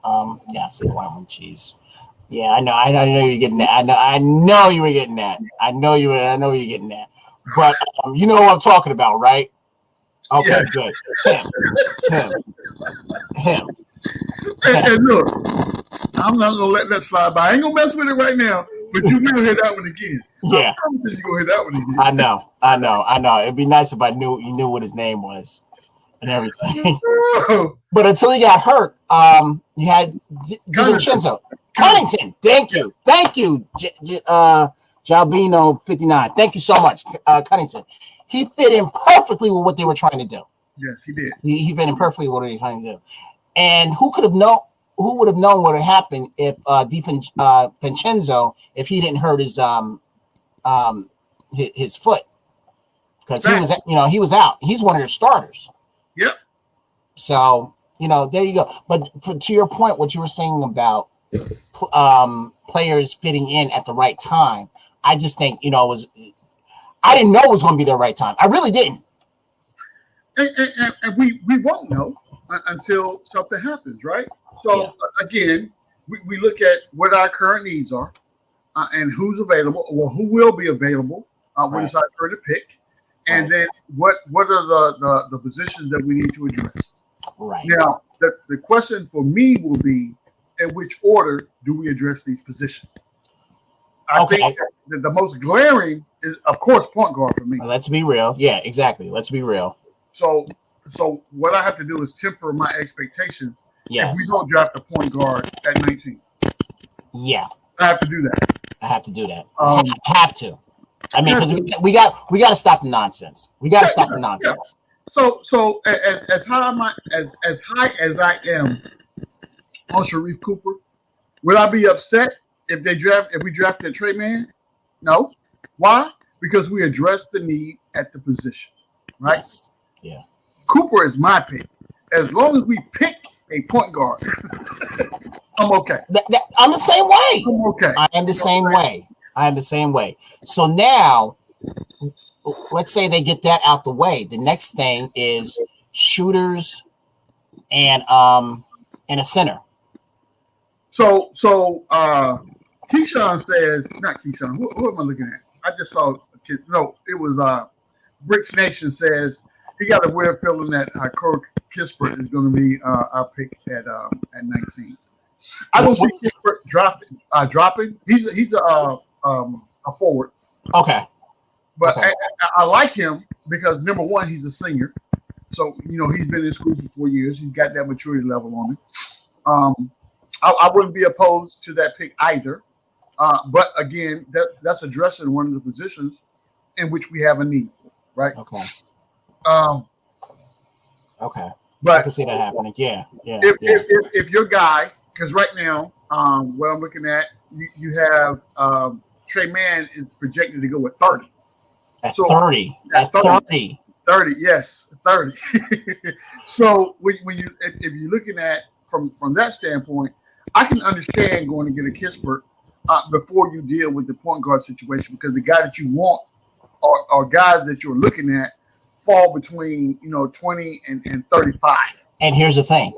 Yeah, I said the white one. Jeez. Yeah, I know you're getting that. I know you were getting that. I know you're getting that. But you know what I'm talking about, right? Okay, yeah. Good. Him. And look, I'm not gonna let that slide by. I ain't gonna mess with it right now, but you will hear that one again. Yeah, you're gonna hear that one again. I know. It'd be nice if you knew what his name was and everything. But until he got hurt, you had DiVincenzo. Cunnington. Thank you, Jalbino 59. Thank you so much, Cunnington. He fit in perfectly with what they were trying to do. Yes, he did. He fit in perfectly with what they were trying to do. And who would have known what would happen if Vincenzo, if he didn't hurt his foot, because he was out. He's one of their starters. Yep. So there you go. But to your point, what you were saying about players fitting in at the right time, I just think I didn't know it was going to be the right time. I really didn't. And we won't know until something happens, right? So again, we look at what our current needs are and who's available or who will be available when it's our turn to pick, and then what are the positions that we need to address. Right. Now, the question for me will be, in which order do we address these positions? I think the most glaring is, of course, point guard for me. Let's be real. Yeah, exactly. Let's be real. So what I have to do is temper my expectations. Yes. If we don't draft a point guard at 19. Yeah. I have to do that. I have to. I mean, because we got to stop the nonsense. We got to stop the nonsense. So as high as I am on Sharif Cooper, Would I be upset if we drafted a Trey Man? No. Why? Because we addressed the need at the position, right? Yes. Yeah. Cooper is my pick. As long as we pick a point guard, I'm okay. I'm the same way. I'm okay. I am the same way. I am the same way. So now, let's say they get that out the way. The next thing is shooters and a center. So Keyshawn says, not Keyshawn. Who am I looking at? I just saw a kid. No, it was Bricks Nation says he got a weird feeling that Corey Kispert is going to be our pick at 19. I don't see Kispert dropping. He's a forward. Okay. But okay. I like him because number one, he's a senior. So, he's been in school for 4 years. He's got that maturity level on him. I wouldn't be opposed to that pick either. But again, that's addressing one of the positions in which we have a need, right? Okay. Okay. But I can see that happening. Yeah. If your guy, because right now, what I'm looking at, you have Trey Man is projected to go at 30. At 30. At 30. 30, yes, 30. So if you're looking at from that standpoint, I can understand going to get a Kispert before you deal with the point guard situation, because the guy that you want or guys that you're looking at fall between 20 and 35. And here's the thing.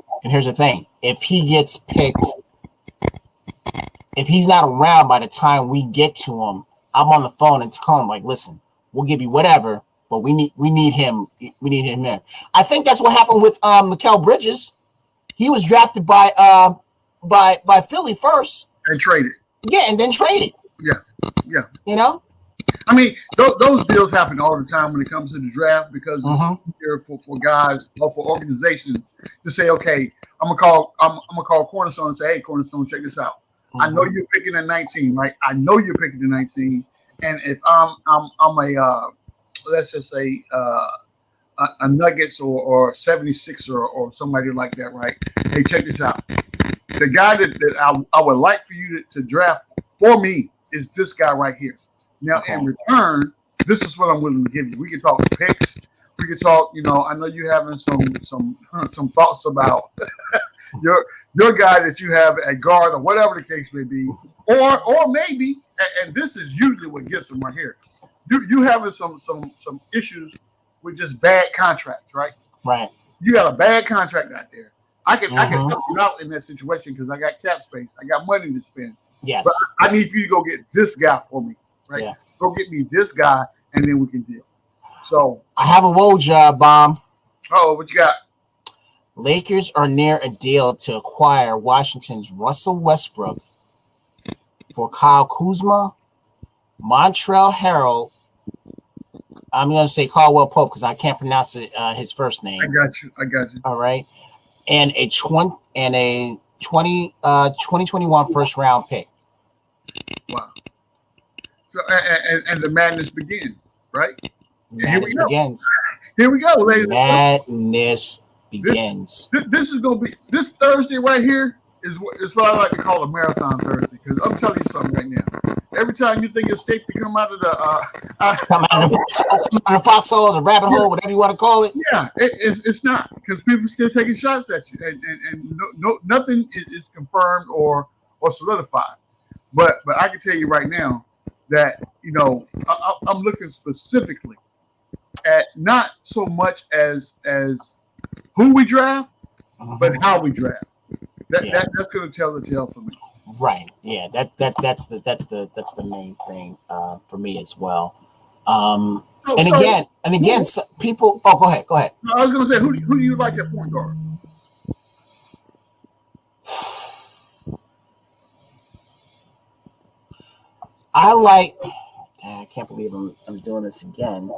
If he gets picked, if he's not around by the time we get to him, I'm on the phone and call him like, listen, we'll give you whatever, but we need him. We need him there. I think that's what happened with Mikal Bridges. He was drafted by Philly first and traded. Yeah, and then traded. Yeah. I mean, those deals happen all the time when it comes to the draft, because it's easier for guys or for organizations to say, okay, I'm gonna call Cornerstone and say, hey, Cornerstone, check this out. I know you're picking at 19, right? I know you're picking at 19, and if I'm a let's just say a Nuggets or 76 or somebody like that, right? Hey, check this out. The guy that I would like for you to draft for me is this guy right here. Now, in return, this is what I'm willing to give you. We can talk picks. We can talk. I know you're having some thoughts about your guy that you have at guard or whatever the case may be, or maybe, and this is usually what gets them right here. You having some issues with just bad contracts, right? Right. You got a bad contract out there. I can help you out in that situation because I got cap space. I got money to spend. Yes. But I need you to go get this guy for me, right? Yeah. Go get me this guy, and then we can deal. So I have a Woj bomb. Oh, what you got? Lakers are near a deal to acquire Washington's Russell Westbrook for Kyle Kuzma, Montrezl Harrell. I'm going to say Caldwell Pope because I can't pronounce his first name. I got you. All right. And a 2021 first round pick. Wow. So and the madness begins, right? Madness begins. Here we go, ladies. Madness begins. This is gonna be this Thursday right here is what I like to call a marathon Thursday, because I'm telling you something right now. Every time you think it's safe to come out of the foxhole, the rabbit hole, whatever you want to call it. Yeah, it's not, because people are still taking shots at you, and nothing is confirmed or solidified. But I can tell you right now that I'm looking specifically at not so much as who we draft, but how we draft. That's going to tell the tale for me. Right. Yeah. That's the main thing for me as well. Again, people. Oh, go ahead. I was going to say, who do you like at point guard? I like. I can't believe I'm doing this again.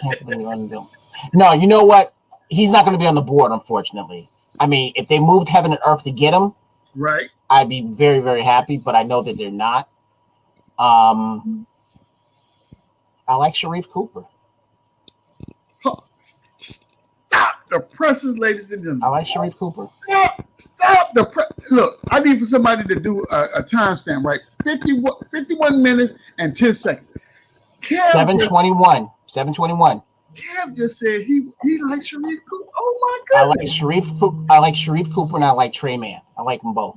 Can't believe I'm doing. No, you know what? He's not going to be on the board, unfortunately. I mean, if they moved heaven and earth to get him, right, I'd be very, very happy. But I know that they're not. I like Sharif Cooper. Stop the presses, ladies and gentlemen. I like Sharif Cooper. Stop the press. look, I need for somebody to do a timestamp, right? 51 minutes and 10 seconds. 7:21. 7:21. Kev just said he likes Sharif Cooper. Oh my I goodness. like Sharif Cooper, and I like Trey Man. I like them both.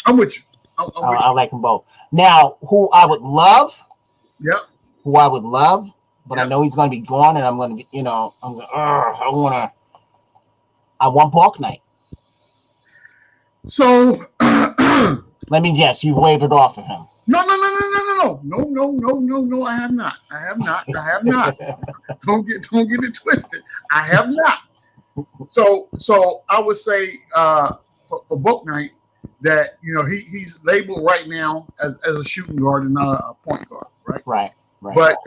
I'm with you. I'm with I like them both. Now, who I would love, you. Yep. but I know he's going to be gone, and I'm going to be, I want Park Knight. So Let me guess, you've wavered off of him. No. I have not. Don't get it twisted. I have not. So I would say for Book Knight that he's labeled right now as a shooting guard and not a point guard, right? Right. But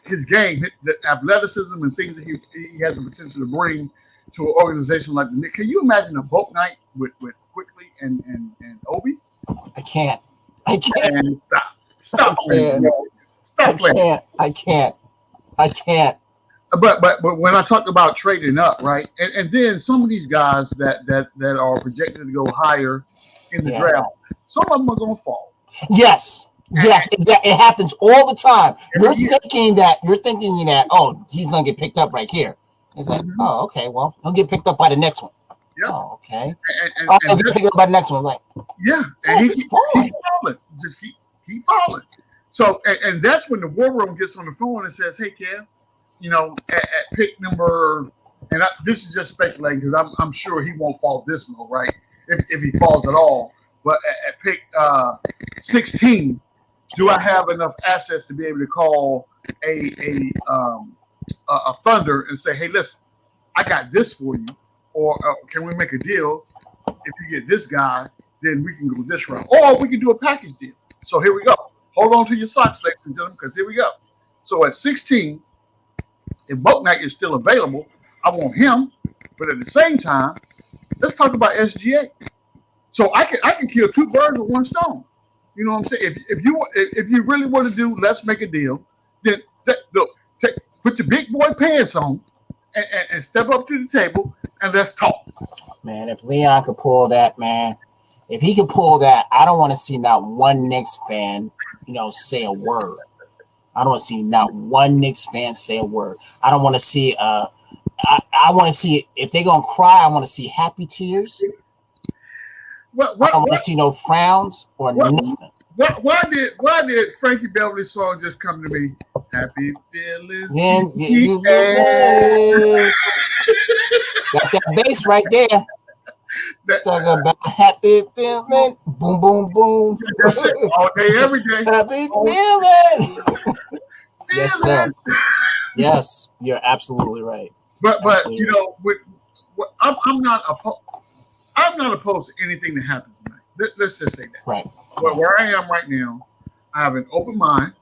his game, the athleticism and things that he has the potential to bring to an organization like the Knicks. Can you imagine a Book Knight with Quickly and Obi? I can't. And stop playing. Stop playing. I can't. But when I talk about trading up, right, and then some of these guys that are projected to go higher in the draft, some of them are going to fall. Yes, exactly. It happens all the time. You're thinking that oh, he's going to get picked up right here. It's like, oh, okay, well, he'll get picked up by the next one. Yeah. Oh, okay. And He'll get picked up by the next one. Like, yeah, and he keep falling. Just keep falling. So, and that's when the war room gets on the phone and says, "Hey, Kev, at pick number," and this is just speculating because I'm sure he won't fall this low, right? If he falls at all, but at pick 16, do I have enough assets to be able to call a Thunder and say, "Hey, listen, I got this for you," or can we make a deal? If you get this guy, then we can go this route, or we can do a package deal. So here we go. Hold on to your socks, ladies and gentlemen, because here we go. So at 16, if Book Knight is still available, I want him. But at the same time, let's talk about SGA. So I can kill two birds with one stone. You know what I'm saying? If you really want to do, let's make a deal. Then put your big boy pants on and step up to the table and let's talk. Man, if Leon could pull that, man. If he could pull that, I don't want to see not one Knicks fan, say a word. I don't want to see not one Knicks fan say a word. I don't want to see. I want to see if they're gonna cry. I want to see happy tears. I don't want to see no frowns or nothing. Why did Frankie Beverly's song just come to me? Happy feelings. Then got that bass right there. Talking about happy feeling, boom, boom, boom. That's it. All day, every day. Happy feeling. Yes, sir. Yes, you're absolutely right. But absolutely. I'm not opposed to anything that happens tonight. Let's just say that. Right. But where I am right now, I have an open mind,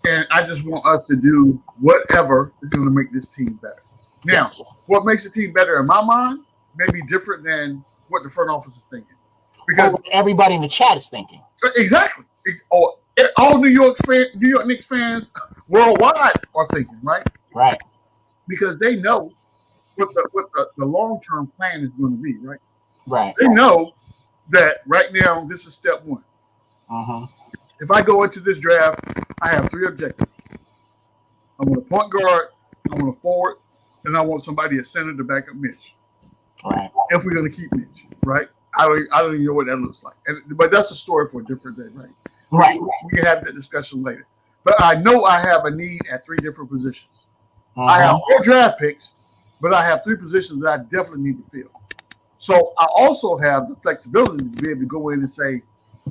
and I just want us to do whatever is going to make this team better. Now, what makes the team better in my mind may be different than what the front office is thinking. Because everybody in the chat is thinking. Exactly. All New York Knicks fans worldwide are thinking, right? Right. Because they know what the long-term plan is going to be, right? Right. They know that right now this is step one. Uh-huh. If I go into this draft, I have three objectives. I want a point guard, I want a forward, and I want somebody at center to back up Mitch. Right. If we're going to keep Mitch, right? I don't even know what that looks like. But that's a story for a different day, right? Right. We can have that discussion later. But I know I have a need at three different positions. Uh-huh. I have 4 draft picks, but I have 3 positions that I definitely need to fill. So I also have the flexibility to be able to go in and say,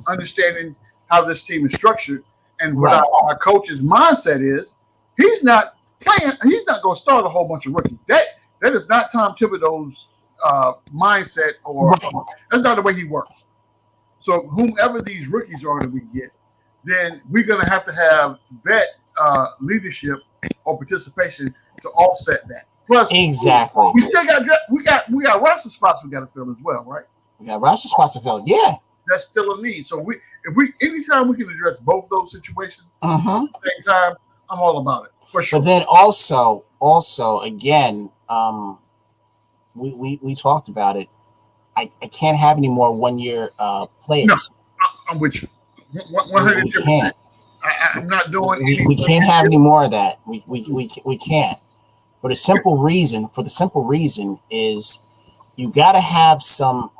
understanding how this team is structured and what our coach's mindset is, he's not going to start a whole bunch of rookies. That is not Tom Thibodeau's mindset, or that's not the way he works. So whomever these rookies are that we get, then we're going to have vet leadership or participation to offset that. Plus, exactly, we still got roster spots we got to fill as well, right? We got roster spots to fill. Yeah, that's still a need. So anytime we can address both those situations at the same time, I'm all about it for sure. But then also again, we talked about it. I can't have any more 1 year players. No, I'm with you. 110%. I'm not doing. We can't have any more of that. We can't. For the simple reason is you got to have some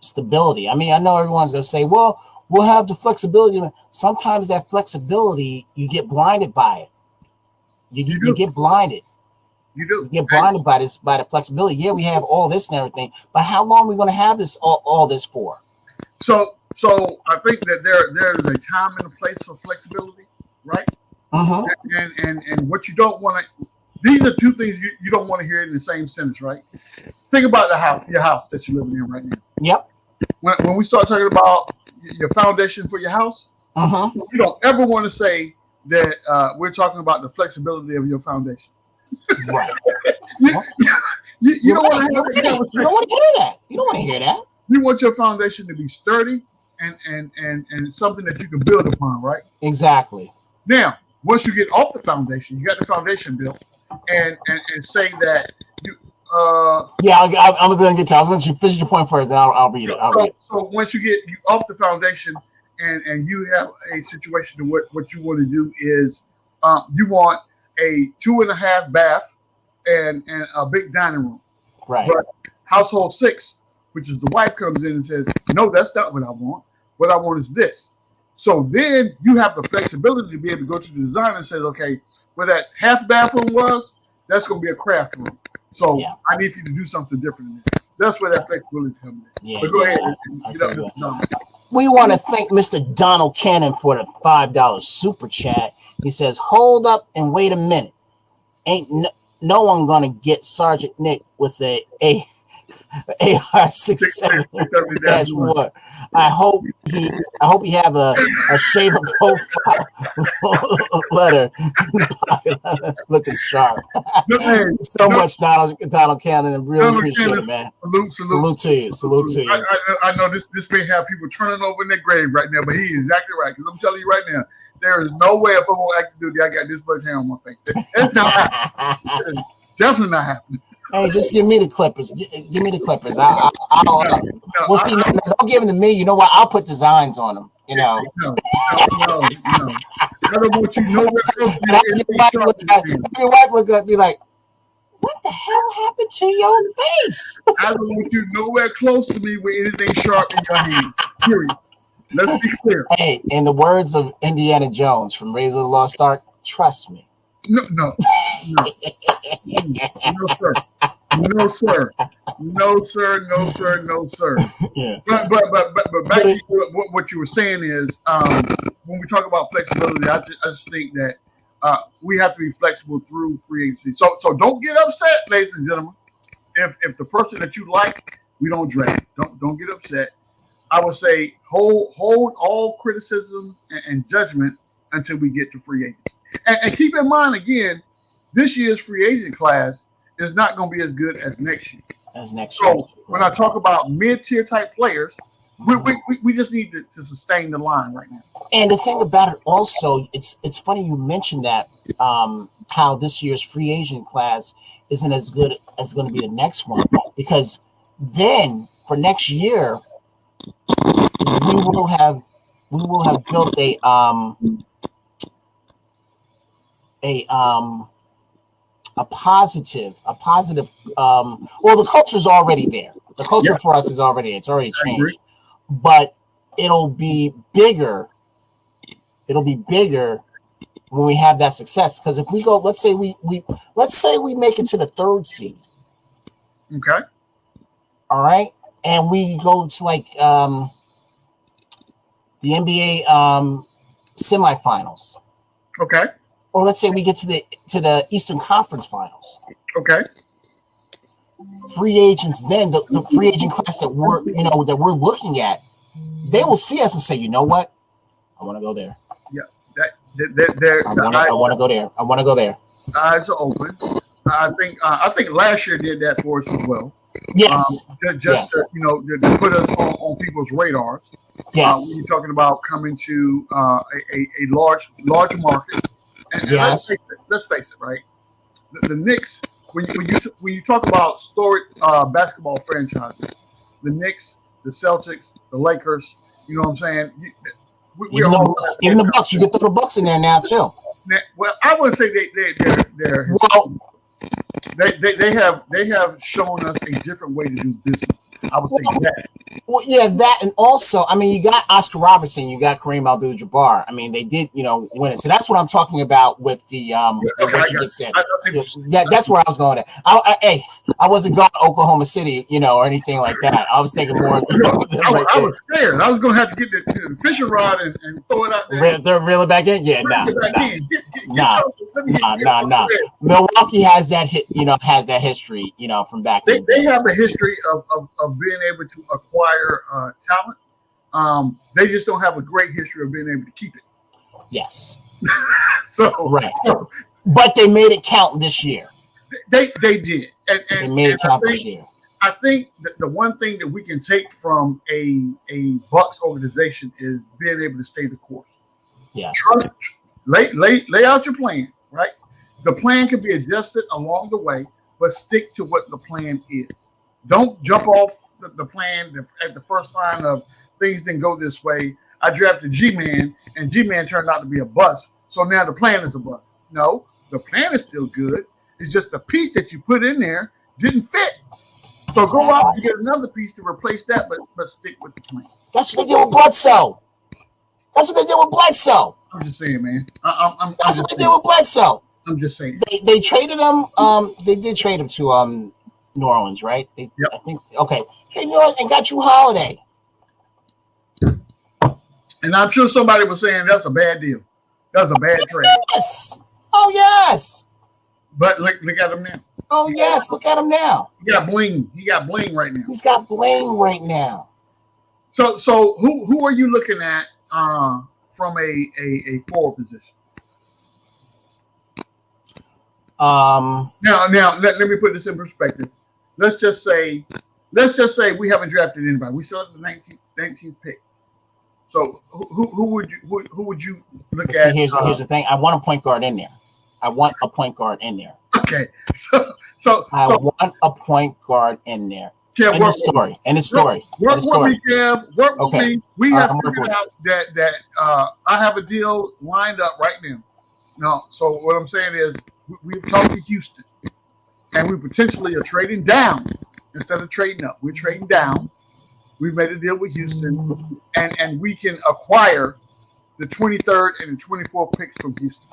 stability. I mean, I know everyone's gonna say, "Well, we'll have the flexibility." Sometimes that flexibility, you get blinded by it. You get blinded. You do. You get blinded by the flexibility. Yeah, we have all this and everything, but how long are we going to have this all this for? So I think that there is a time and a place for flexibility, right? And what you don't want to. These are two things you don't want to hear in the same sentence, right? Think about your house that you're living in right now. Yep. When we start talking about your foundation for your house, you don't ever want to say that we're talking about the flexibility of your foundation. Right. You don't want to hear that. You don't want to hear that. You don't want to hear that. You want your foundation to be sturdy and something that you can build upon, right? Exactly. Now, once you get off the foundation, you got the foundation built, and say that you. Yeah, I'm going to get to. I was going to finish your point first, then I'll read it. So once you get off the foundation, and you have a situation to what you want to do is you want a 2.5 bath and a big dining room. Right. But household 6, which is the wife, comes in and says, "No, that's not what I want. What I want is this." So then you have the flexibility to be able to go to the designer and say, "Okay, where that half bathroom was, that's going to be a craft room. So I need you to do something different in there." That's where that flexibility comes in. Yeah, but go ahead and get up this number. We want to thank Mr. Donald Cannon for the $5 super chat. He says, "Hold up and wait a minute. Ain't no one gonna get Sergeant Nick with a AR-67-1. I hope he have a shaven profile letter looking sharp." So much, Donald Cannon, and really appreciate it, man. Salute to you. I know this may have people turning over in their grave right now, but he is exactly right. Because I'm telling you right now, there is no way if I'm on active duty, I got this much hair on my face. That's not happening. That is definitely not happening. Hey, just give me the Clippers. Give me the Clippers. I'll see. Don't give them to me. You know what? I'll put designs on them. You know. No. I don't want you nowhere close. Your wife look at me like, "What the hell happened to your face?" I don't want you nowhere close to me with anything sharp in your hand. Period. Let's be clear. Hey, in the words of Indiana Jones from Raiders of the Lost Ark, trust me. No, sir. Yeah. But back to what you were saying is when we talk about flexibility, I just think that we have to be flexible through free agency. So don't get upset, ladies and gentlemen. If the person that you like, we don't drag. Don't get upset. I would say hold all criticism and judgment until we get to free agency. And keep in mind, again, this year's free agent class is not going to be as good as next year. So when I talk about mid-tier type players, we just need to sustain the line right now. And the thing about it also, it's funny you mentioned that how this year's free agent class isn't as good as going to be the next one, because then for next year we will have built a positive well, the culture's already there. The culture for us is already changed, but it'll be bigger when we have that success. Because if we go, let's say we make it to the 3rd seed, okay, all right, and we go to like the NBA semifinals, okay. Or let's say we get to the Eastern Conference Finals. Okay. Free agents, then the free agent class that we're looking at, they will see us and say, "You know what? I want to go there." Yeah, I want to go there. I want to go there. Eyes are open. I think last year did that for us as well. Yes. Just to put us on people's radars. Yes. When you're talking about coming to a large market. And yes. Let's face it, right? The Knicks, when you talk about storied basketball franchises, the Knicks, the Celtics, the Lakers. You know what I'm saying? Even the Bucks. You can throw the Bucks in there now too. Well, I would say they're well. They have shown us a different way to do business. I would say that. Well, yeah, that, and also, I mean, you got Oscar Robertson, you got Kareem Abdul-Jabbar. I mean, they did, win it. So that's what I'm talking about with the what you just said. Yeah, that's where I was going at. I wasn't going to Oklahoma City, or anything like that. I was thinking more. I was scared. I was going to have to get the fishing rod and throw it out there. Reel it back in. Yeah, nah. Milwaukee has that has that history, from back. They have a history of being able to acquire talent. They just don't have a great history of being able to keep it. Yes. Right. But they made it count this year. They did. And they made it count this year. I think that the one thing that we can take from a Bucks organization is being able to stay the course. Yes. Lay out your plan, right? The plan can be adjusted along the way, but stick to what the plan is. Don't jump off the plan at the first sign of things didn't go this way. I drafted G-Man, and G-Man turned out to be a bust. So now the plan is a bust. No, the plan is still good. It's just the piece that you put in there didn't fit. So go out and get another piece to replace that, but stick with the plan. That's what they did with Bledsoe. I'm just saying, man. That's what they did with Bledsoe. I'm just saying. They traded him. They did trade him to New Orleans, right? Yep. I think. Okay. Traded New Orleans and got you Holiday. And I'm sure somebody was saying that's a bad deal. That's a bad trade. Yes. Oh yes. But look at him now. Oh yes. Look at him now. He got bling. He got bling right now. He's got bling right now. So who are you looking at from a forward position? Now let me put this in perspective. Let's just say we haven't drafted anybody. We still have the 19th pick. So who would you look at? Here's the thing. I want a point guard in there. Okay. So I want a point guard in there. Yeah, End of story. Work with me, Kev. Work with me. We have figured out that I have a deal lined up right now. No, so what I'm saying is we've talked to Houston, and we potentially are trading down instead of trading up. We're trading down. We've made a deal with Houston, and we can acquire the 23rd and the 24th picks from Houston.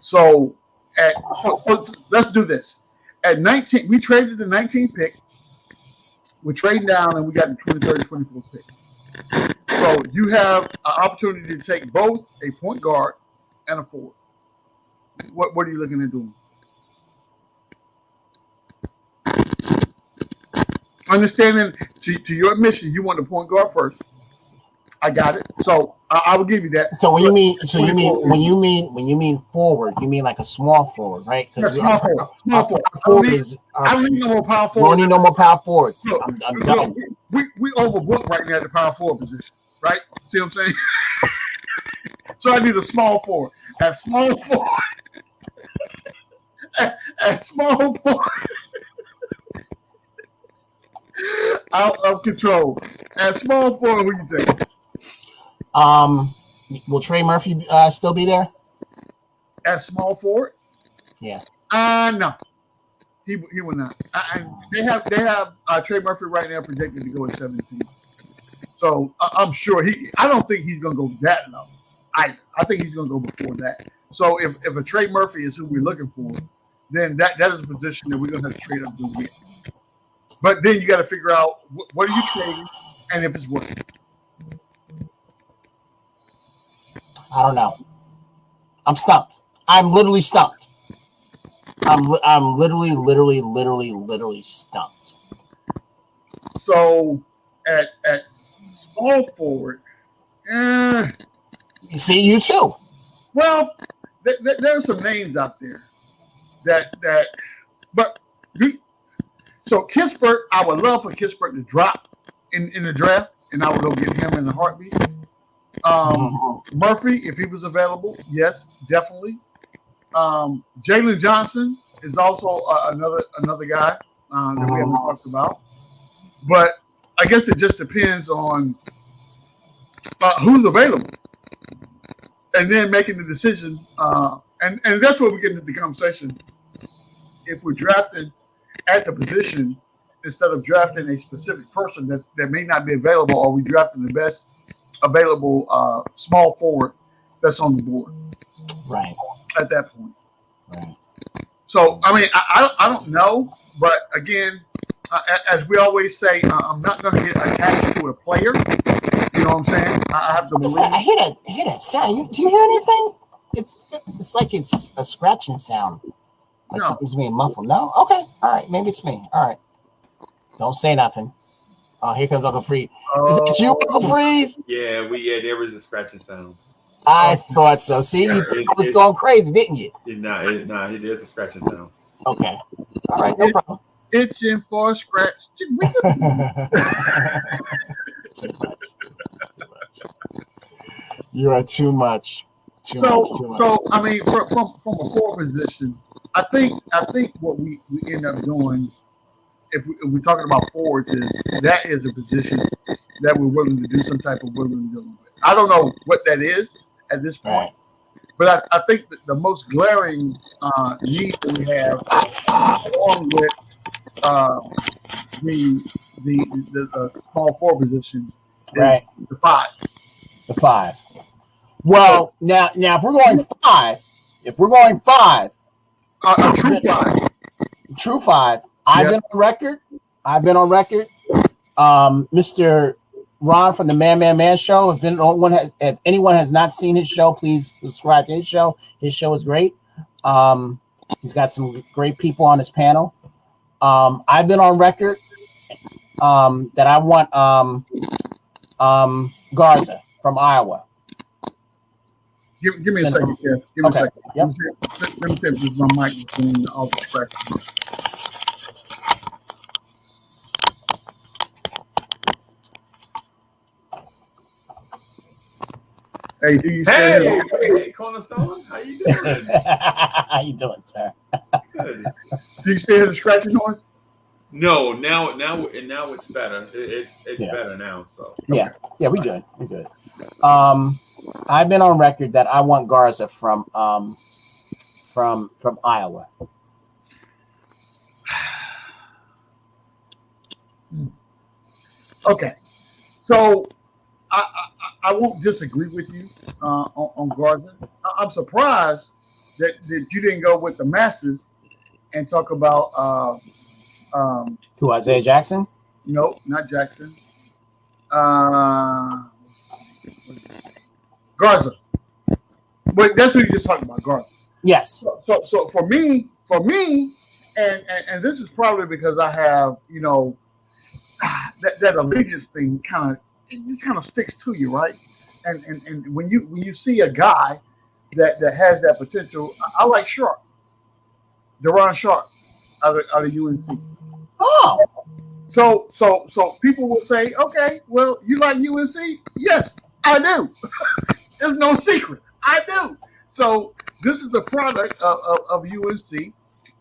So let's do this. At 19, we traded the 19th pick. We're trading down, and we got the 23rd and 24th pick. So you have an opportunity to take both a point guard and a forward. What are you looking at doing? Understanding to your admission, you want the point guard first. I got it. So I will give you that. So when you mean forward, you mean like a small forward, right? Small forward. I don't need no more power forwards. We don't need no more power forwards. I'm done. We overbooked right now at the power forward position, right? See what I'm saying? So I need a small forward. At small forward. At small forward. Out of control. At small forward, who you take? Will Trey Murphy still be there? At small forward? Yeah. No. He will not. They have Trey Murphy right now projected to go at 17. So I'm sure I don't think he's going to go that low. I think he's going to go before that. So if a Trey Murphy is who we're looking for, then that is a position that we're going to have to trade up to get. But then you got to figure out what are you trading and if it's worth it. I don't know. I'm stumped. I'm literally stumped. I'm literally stumped. So at small forward, you see, you too. Well, there are some names out there but so Kispert, I would love for Kispert to drop in the draft, and I would go get him in a heartbeat. Murphy, if he was available, yes, definitely. Jalen Johnson is also another guy that we haven't talked about. But I guess it just depends on who's available, and then making the decision. And that's where we get into the conversation. If we're drafting at the position instead of drafting a specific person that may not be available, or we drafting the best available small forward that's on the board. Right. At that point. Right. So I mean, I don't know, but again, as we always say, I'm not going to get attached to a player. You know what I'm saying? I have to believe. I hear that sound. Do you hear anything? It's like it's a scratching sound. Like something's being muffled. No? Okay. All right. Maybe it's me. All right. Don't say nothing. Oh, here comes Uncle Freeze. Is it you, Uncle Freeze? Yeah, there was a scratching sound. I thought so. See, you thought I was going crazy, didn't you? There's a scratching sound. Okay. All right, no problem. Itching for a scratch. Too much. You are too much. Too much. So I mean, from a forward position, I think what we end up doing, if we're talking about forwards, is that is a position that we're willing to do some type of willing dealing with. I don't know what that is at this point, but I think that the most glaring need that we have, along with the small forward position, is the five. The five. Well, now if we're going five, a true five. True five. I've been on record. Mr. Ron from the Man Show. If anyone has not seen his show, please subscribe to his show. His show is great. He's got some great people on his panel. I've been on record that I want Garza from Iowa. Give me a second. Yeah. Give me a second. Yep. Let me take this. My mic is doing all the scratching. Hey, do you Hey, Cornerstone, how you doing? How you doing, sir? Good. Do you still hear the scratching noise? No, now it's better. It's better now. So yeah, we good. I've been on record that I want Garza from Iowa. Okay, so I won't disagree with you on Garza. I'm surprised that you didn't go with the masses and talk about who, Isaiah Jackson? No, not Jackson. Garza. But that's who you just talked about, Garza. Yes. So for me, and this is probably because I have, that allegiance thing kind of sticks to you, right? And when you see a guy that has that potential, I like Sharp, Deron Sharp, out of UNC. Oh. So people will say, okay, well, you like UNC? Yes, I do. There's no secret. I do. So this is the product of UNC,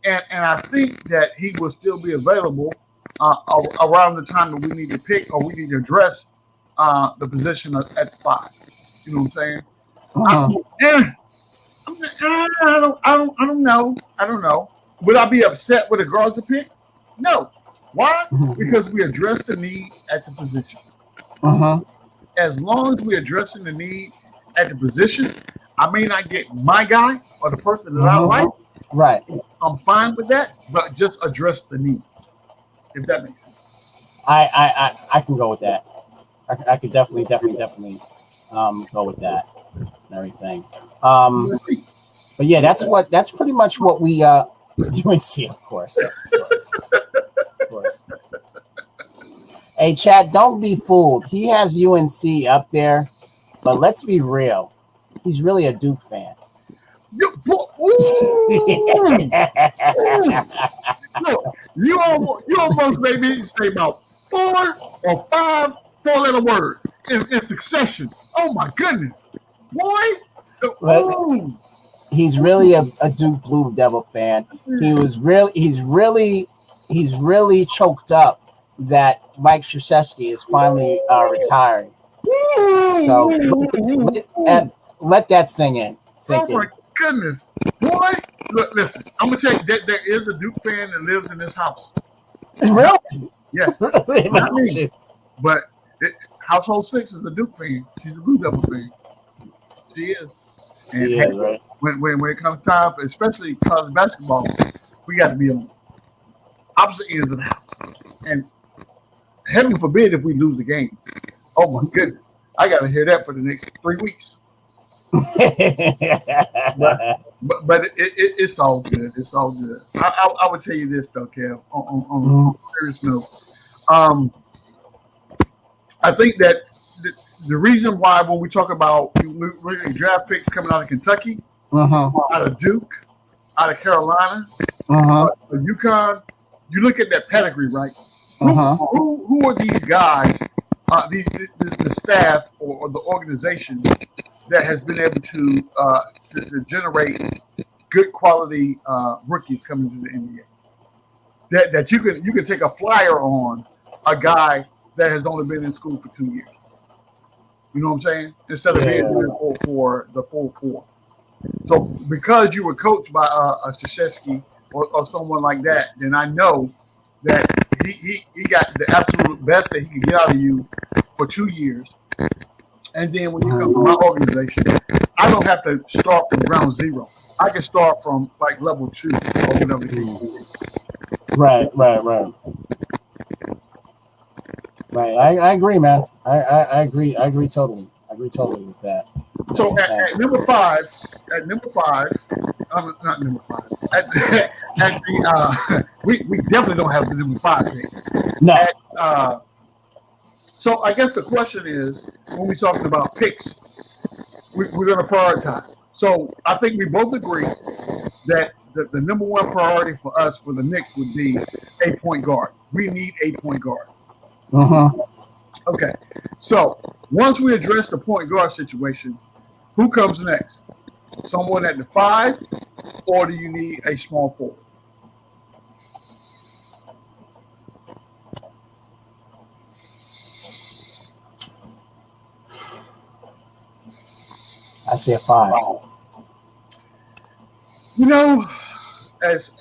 and I think that he will still be available around the time that we need to pick or we need to address the position at 5. You know what I'm saying? I don't know. Would I be upset with a Garza pick? No. Why? Because we addressed the need at the position. As long as we're addressing the need at the position, I may not get my guy or the person that I like. Right. I'm fine with that, but just address the need. If that makes sense. I can go with that. I could definitely go with that and everything. But yeah, that's pretty much what we UNC, of course. Of course. Hey, Chad, don't be fooled. He has UNC up there, but let's be real. He's really a Duke fan. You almost made me say about 4 or 5 4-letter words in succession. Oh my goodness, boy! He's really a Duke Blue Devil fan. He's really choked up that Mike Krzyzewski is finally retiring. So let that sink in. Oh my goodness, boy! Look, listen. I'm gonna tell you that there is a Duke fan that lives in this house. Really? Yes, Really? not me. But household 6 is a Duke fan. She's a Blue Devil fan. She is. And She is, right? when it comes time for especially college basketball, we got to be on opposite ends of the house. And heaven forbid if we lose the game. Oh my goodness. I got to hear that for the next 3 weeks. but it's all good. It's all good. I would tell you this though, Kev, on a serious note. I think that the reason why when we talk about draft picks coming out of Kentucky, out of Duke, out of Carolina, UConn, you look at that pedigree, right? Who are these guys, the staff or the organization that has been able to generate good quality rookies coming to the NBA? That you can take a flyer on a guy that has only been in school for 2 years. You know what I'm saying? Instead of being there for the full 4. So because you were coached by a Krzyzewski or someone like that, then I know that he got the absolute best that he could get out of you for 2 years. And then when you come to my organization, I don't have to start from ground zero. I can start from like level 2 or whatever the case may be. Right. I agree, man. I agree. I agree totally. I agree totally with that. So at number 5, not number 5. We definitely don't have the number 5 pick. No. So I guess the question is, when we're talking about picks, we're going to prioritize. So I think we both agree that the number 1 priority for us for the Knicks would be a point guard. We need a point guard. Okay. So once we address the point guard situation, who comes next? Someone at the 5, or do you need a small forward? I say a 5. You know, as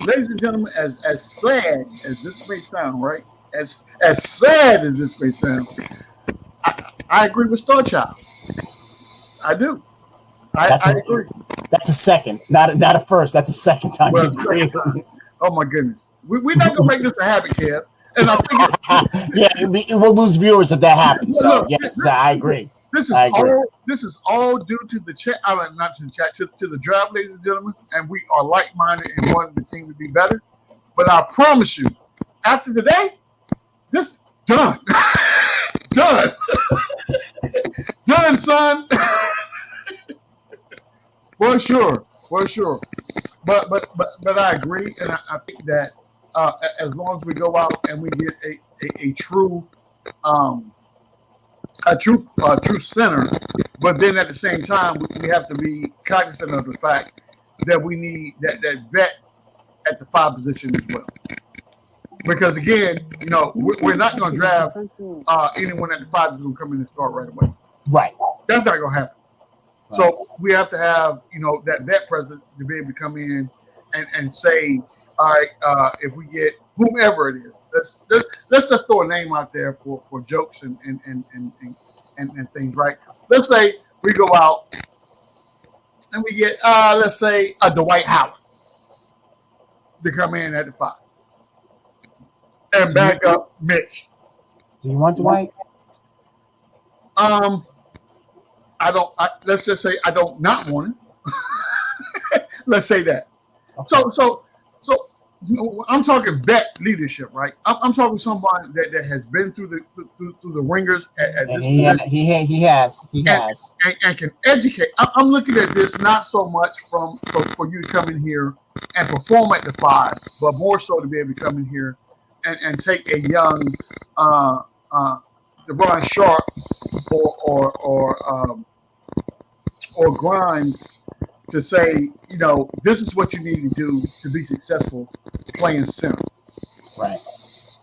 ladies and gentlemen, as sad as this may sound, right? As sad as this may sound, I agree with Star Child. I do. I agree. That's a second, not a first. That's a second time you agree. Oh my goodness, we're not gonna make this a habit, Kev. And I think we'll lose viewers if that happens. So yes, I agree. This is all due to the chat. I mean, not to the chat, to the draft, ladies and gentlemen. And we are like-minded and wanting the team to be better. But I promise you, after today, this done, done, son. For sure. But I agree, and I think that as long as we go out and we get a true center, but then at the same time we have to be cognizant of the fact that we need that vet at the 5 position as well. Because again, you know, we're not going to draft anyone at the 5 that's going to come in and start right away. Right. That's not going to happen. Right. So we have to have, you know, that vet presence to be able to come in and say, all right, if we get whomever it is, let's just throw a name out there for jokes and things, right? Let's say we go out and we get let's say a Dwight Howard to come in at the 5 and back up Mitch. Do you want Dwight? Let's just say I don't not want him. Let's say that. Okay. So you know, I'm talking vet leadership, right? I'm talking someone that has been through the ringers at this point. He has and can educate. I'm looking at this not so much for you to come in here and perform at the 5, but more so to be able to come in here and take a young LeBron Sharp or Grimes to say, you know, this is what you need to do to be successful playing center. Right.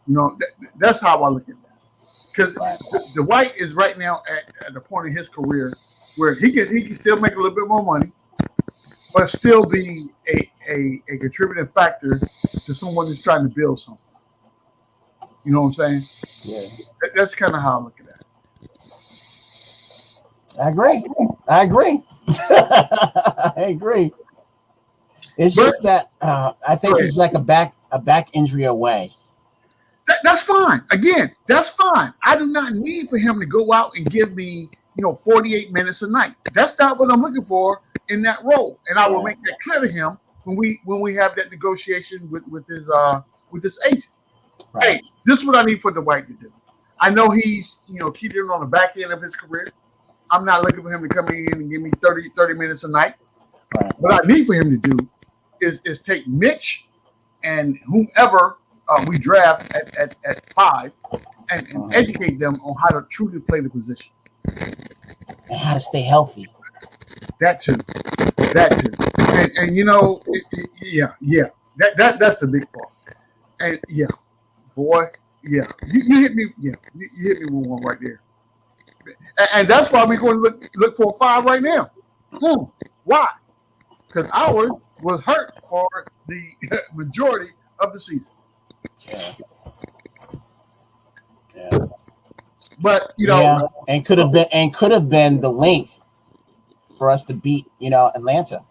You know, that's how I look at this. Because Right. Dwight is right now at the point in his career where he can still make a little bit more money, but still be a contributing factor to someone who's trying to build something. You know what I'm saying? Yeah. That's kind of how I look at that. I agree. I agree. It's But- just that I think he's like a back injury away. That's fine. Again, that's fine. I do not need for him to go out and give me, 48 minutes a night. That's not what I'm looking for in that role. And I will make that clear to him when we have that negotiation with his agent. Right. Hey, this is what I need for Dwight to do. I know he's, teetering on the back end of his career. I'm not looking for him to come in and give me 30 minutes a night. Right. What I need for him to do is take Mitch and whomever we draft at 5 and educate them on how to truly play the position. And how to stay healthy. That too. And that's the big part. And you hit me. Yeah, you hit me with one right there. And that's why we're going to look for a 5 right now. Why? Because ours was hurt for the majority of the season. Yeah. But and could have been the link for us to beat Atlanta.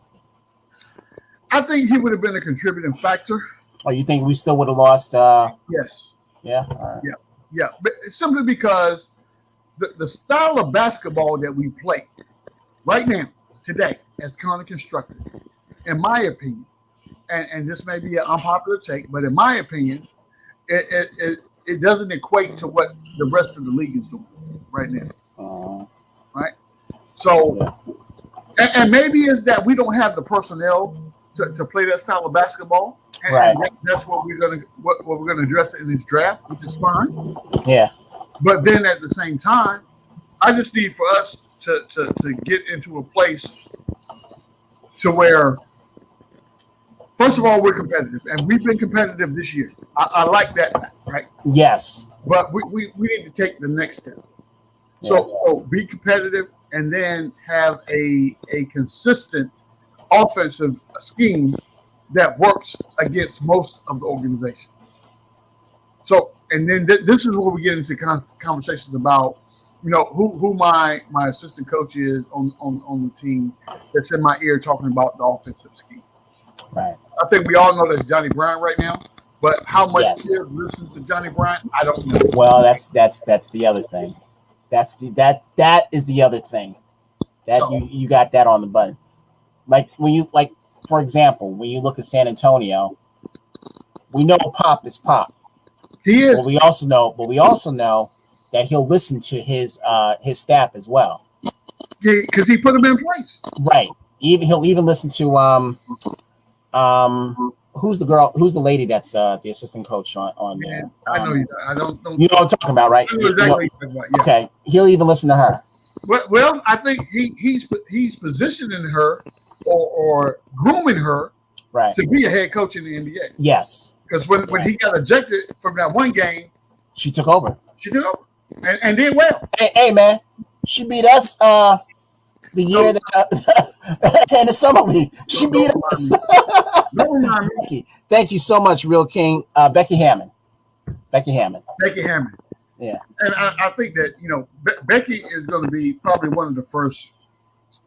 I think he would have been a contributing factor. Oh, you think we still would have lost? Yes. Yeah. All right. Yeah, but simply because the style of basketball that we play right now, today, as currently constructed, in my opinion, and this may be an unpopular take, but in my opinion, it doesn't equate to what the rest of the league is doing right now. Right? So, and maybe it's that we don't have the personnel to play that style of basketball. And Right. that's what we're gonna address in this draft, which is fine. Yeah. But then at the same time, I just need for us to get into a place to where, first of all, we're competitive, and we've been competitive this year. I like that fact, right? Yes. But we need to take the next step. So be competitive, and then have a consistent offensive scheme that works against most of the organization. So, and then this is where we get into conversations about, who my assistant coach is on the team that's in my ear talking about the offensive scheme. Right. I think we all know that's Johnny Bryant right now, but how much Yes. he listens to Johnny Bryant, I don't know. Well, that's the other thing. That is the other thing. That So- you got that on the button. Like for example, when you look at San Antonio, we know Pop is Pop. He is. But we also know that he'll listen to his staff as well. Because he put him in place. Right. He'll even listen to who's the lady that's the assistant coach on there. I know you. I don't. You know what I'm talking about, right? I know exactly what you're talking about, yeah. Okay. He'll even listen to her. Well, I think he's positioning her or grooming her Right. to be a head coach in the NBA. Yes. Because when he got ejected from that one game, She took over. she did over and did well. Hey man, she beat us the year that in the summer league. She beat us. Never mind me. Thank you so much, Real King. Becky Hammond. Becky Hammond. Yeah. And I think that Becky is going to be probably one of the first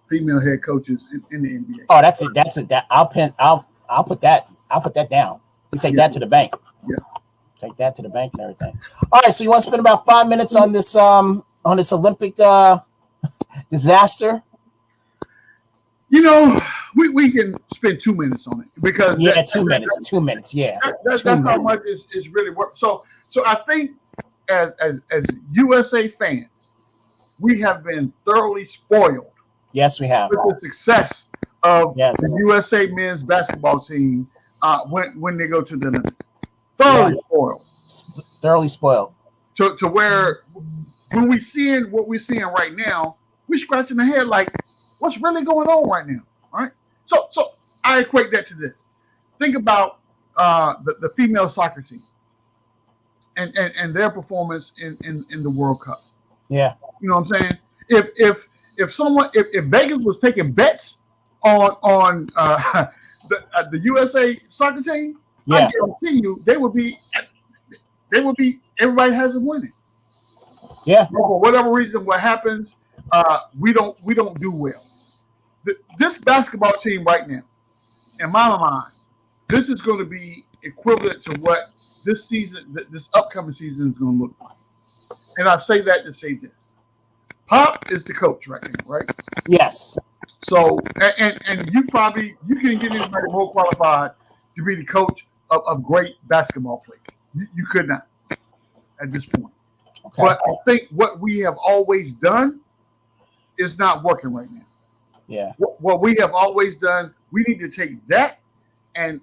female head coaches in the NBA. Oh, that's it. I'll put that down. We take that to the bank. Yeah. Take that to the bank and everything. All right, so you want to spend about 5 minutes on this Olympic disaster? We can spend 2 minutes on it because 2 minutes. 2 minutes. Yeah. That's how much it's really worth. So I think as USA fans, we have been thoroughly spoiled. Yes, we have. With the success of Yes. the USA men's basketball team when they go to the Olympics. Thoroughly spoiled. Thoroughly spoiled. To where when we seeing what we're seeing right now, we're scratching the head like, what's really going on right now? Right? So I equate that to this. Think about the female soccer team. and their performance in the World Cup. Yeah. You know what I'm saying? If Vegas was taking bets on the USA soccer team, Yeah. I guarantee you they would be everybody has them winning. Yeah. For whatever reason, what happens, we don't do well. This basketball team right now, in my mind, this is going to be equivalent to what this upcoming season is going to look like. And I say that to say this: Pop is the coach right now, right? Yes. So, and you can get anybody more qualified to be the coach of great basketball players. You could not at this point. Okay. But I think what we have always done is not working right now. Yeah. What we have always done, we need to take that and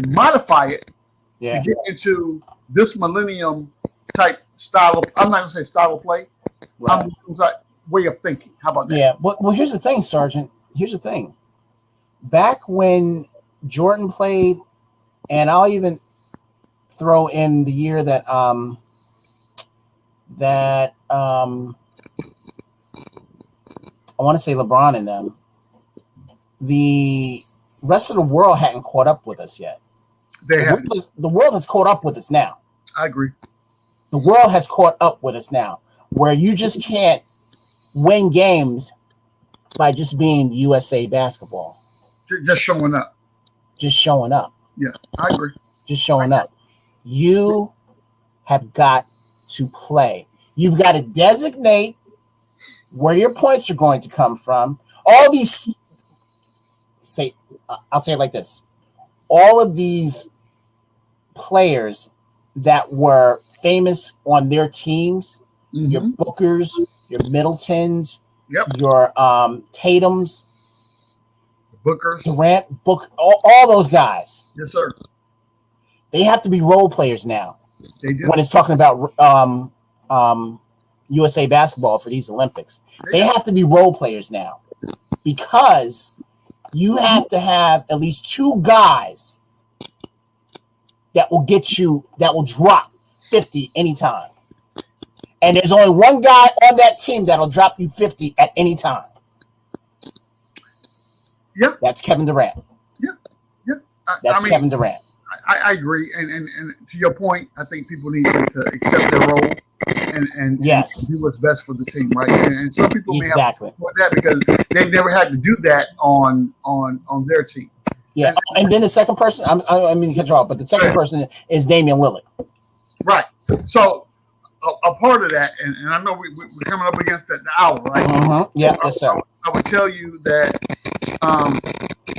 modify it to get into this millennium type style of, I'm not going to say style of play, Right. way of thinking. How about that? Yeah. Well, here's the thing, Sergeant. Here's the thing. Back when Jordan played, and I'll even throw in the year that I want to say LeBron and them, the rest of the world hadn't caught up with us yet. The world has caught up with us now. I agree. The world has caught up with us now, where you just can't win games by just being USA basketball. Just showing up. Just showing up. Yeah, I agree. Just showing up. You have got to play. You've got to designate where your points are going to come from. All these, I'll say it like this. All of these players that were famous on their teams, your Bookers, your Middletons, your Tatums, Bookers, Durant, all those guys. Yes, sir. They have to be role players now. They do. When it's talking about USA basketball for these Olympics, they have to be role players now, because you have to have at least two guys that will drop 50 anytime. And there's only one guy on that team that'll drop you 50 at any time. Yep. That's Kevin Durant. Yep. That's Kevin Durant. I agree. And to your point, I think people need to accept their role and do what's best for the team, right? And some people may have to support that because they never had to do that on their team. Yeah, and then the second person, I mean to cut you off, but the second person is Damian Lillard. Right. So a part of that, and I know we're coming up against the hour, right? Mm-hmm. Yeah, yes, sir. I would tell you that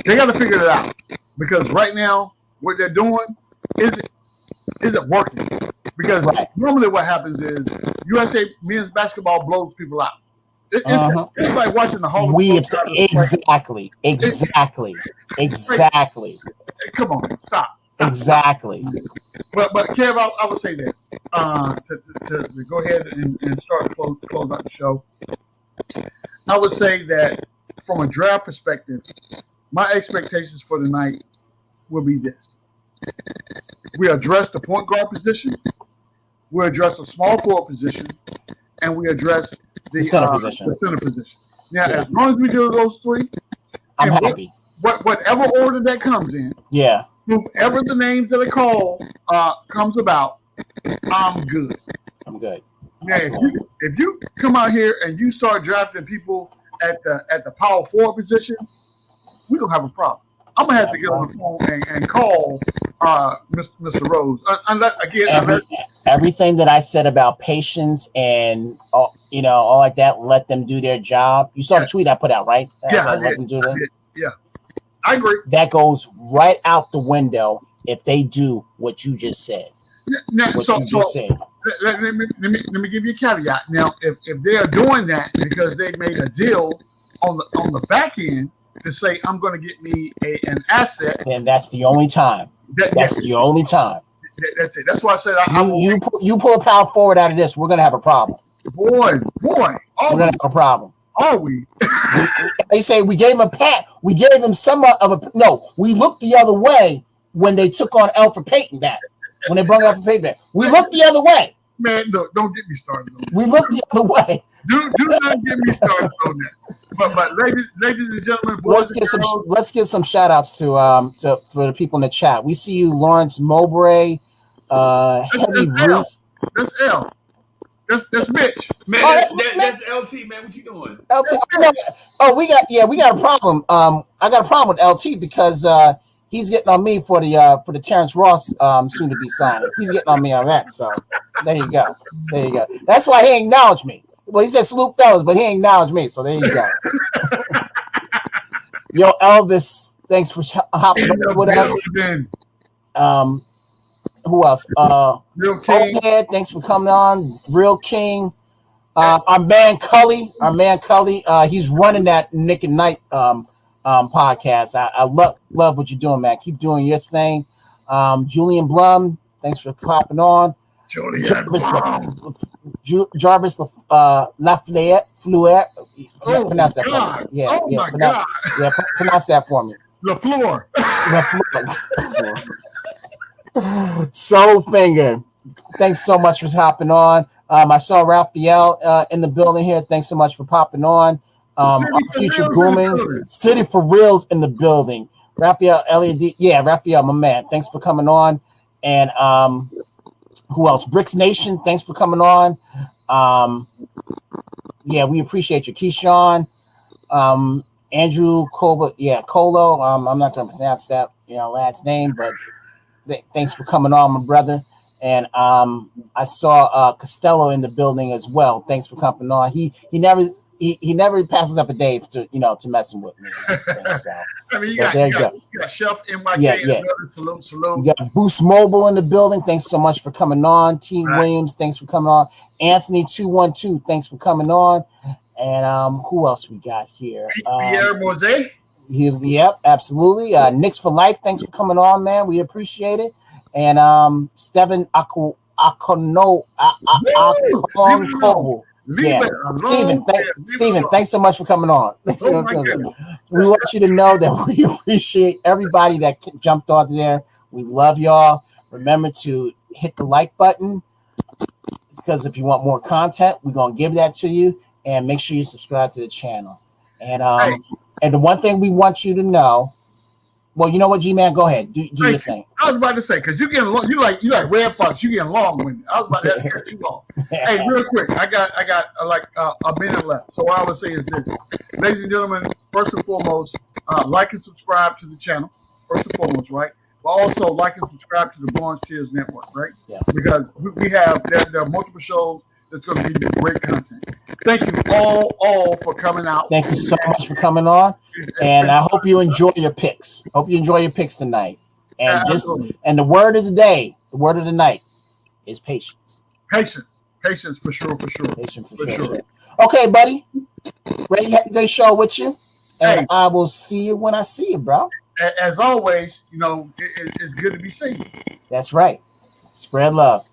they got to figure it out, because right now what they're doing isn't working. Because normally what happens is USA men's basketball blows people out. It's like watching the Hall of Fame. Exactly. Come on, stop. Exactly. But Kev, I would say this to go ahead and start to close out the show. I would say that from a draft perspective, my expectations for tonight will be this: we address the point guard position, we address the small forward position, and we address the center position. Now, as long as we do those three, I'm happy. Whatever order that comes in, whoever the names that are called comes about, I'm good. Now, if you come out here and you start drafting people at the power forward position, we don't have a problem. I'm gonna have to get on the phone and call Mr. Rose. Everything that I said about patience and all like that, let them do their job. You saw the tweet I put out, right? I did. Yeah, I agree. That goes right out the window if they do what you just said. Let me give you a caveat. Now, if they are doing that because they made a deal on the back end to say I'm going to get me an asset, then that's the only time. That's the only time. That's it. That's why I said you pull a power forward out of this, we're going to have a problem. Boy, we're going to have a problem. Are we? They say we gave him a pat. We gave him some of a no. We looked the other way when they took on Alfred Payton back. when they brought out for payback. We looked the other way. Man, look, don't get me started on that. We looked the other way. Do not get me started on that. But ladies and gentlemen, boys and girls, Let's give some shout outs to for the people in the chat. We see you, Lawrence Mowbray, Heavy Bruce. That's L. That's Mitch. Man, Oh, that's LT, man. What you doing? LT. We got a problem. I got a problem with LT because he's getting on me for the Terrence Ross soon to be signed. He's getting on me on that. So there you go. That's why he acknowledged me. Well, he said salute fellas, but he acknowledged me. So there you go. Yo, Elvis, thanks for hopping on with us. Who else? Real King. Oakhead, thanks for coming on. Real King. Our man Cully. He's running that Nick and Night podcast. I love what you're doing, man. Keep doing your thing. Julian Blum, thanks for popping on. Jarvis Lafayette. Pronounce that for me. Yeah, God. Yeah, pronounce that for me. LaFleur. Soul Finger, thanks so much for hopping on. I saw Raphael in the building here. Thanks so much for popping on. Future Grooming, City for Reals in the building. Raphael LED, Raphael, my man. Thanks for coming on. And who else? Bricks Nation, thanks for coming on. We appreciate you, Keyshawn. Andrew Colo. I'm not gonna pronounce that last name, but thanks for coming on, my brother. And I saw Costello in the building as well. Thanks for coming on. He never passes up a day to messing with me. So, I mean, you got Chef NYK. Salute. You got Boost Mobile in the building. Thanks so much for coming on. T. Williams, thanks for coming on. Anthony 212, thanks for coming on. And who else we got here? Pierre Mose. Yep, absolutely. Knicks for Life, thanks for coming on, man. We appreciate it. And Steven Akono. Steven, thanks so much for coming on. We want you to know that we appreciate everybody that jumped on there. We love y'all. Remember to hit the like button because if you want more content, we're going to give that to you. And make sure you subscribe to the channel. And and the one thing we want you to know, well, you know what, G-Man, go ahead, do your thing. I was about to say, because you getting long, you like Red Fox, you getting long with me. I was about to cut you off. Hey, real quick, I got like a minute left. So what I would say is this, ladies and gentlemen, first and foremost, like and subscribe to the channel. First and foremost, right? But also like and subscribe to the Blorangetears Network, right? Yeah. Because we have there are multiple shows. It's going to be great content. Thank you all for coming out. Thank you so much for coming on, and I hope you enjoy your picks. Hope you enjoy your picks tonight. And and the word of the day, the word of the night, is patience. Patience for sure. Patience for sure. Okay, buddy. Ready to have a great show with you, and I will see you when I see you, bro. As always, it's good to be seen. That's right. Spread love.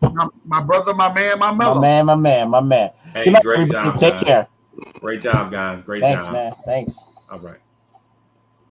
My brother, my man, my mellow. My man. Hey, Good night, great everybody. job. Take guys. care. Great job, guys. Great Thanks, job. man. Thanks. All right.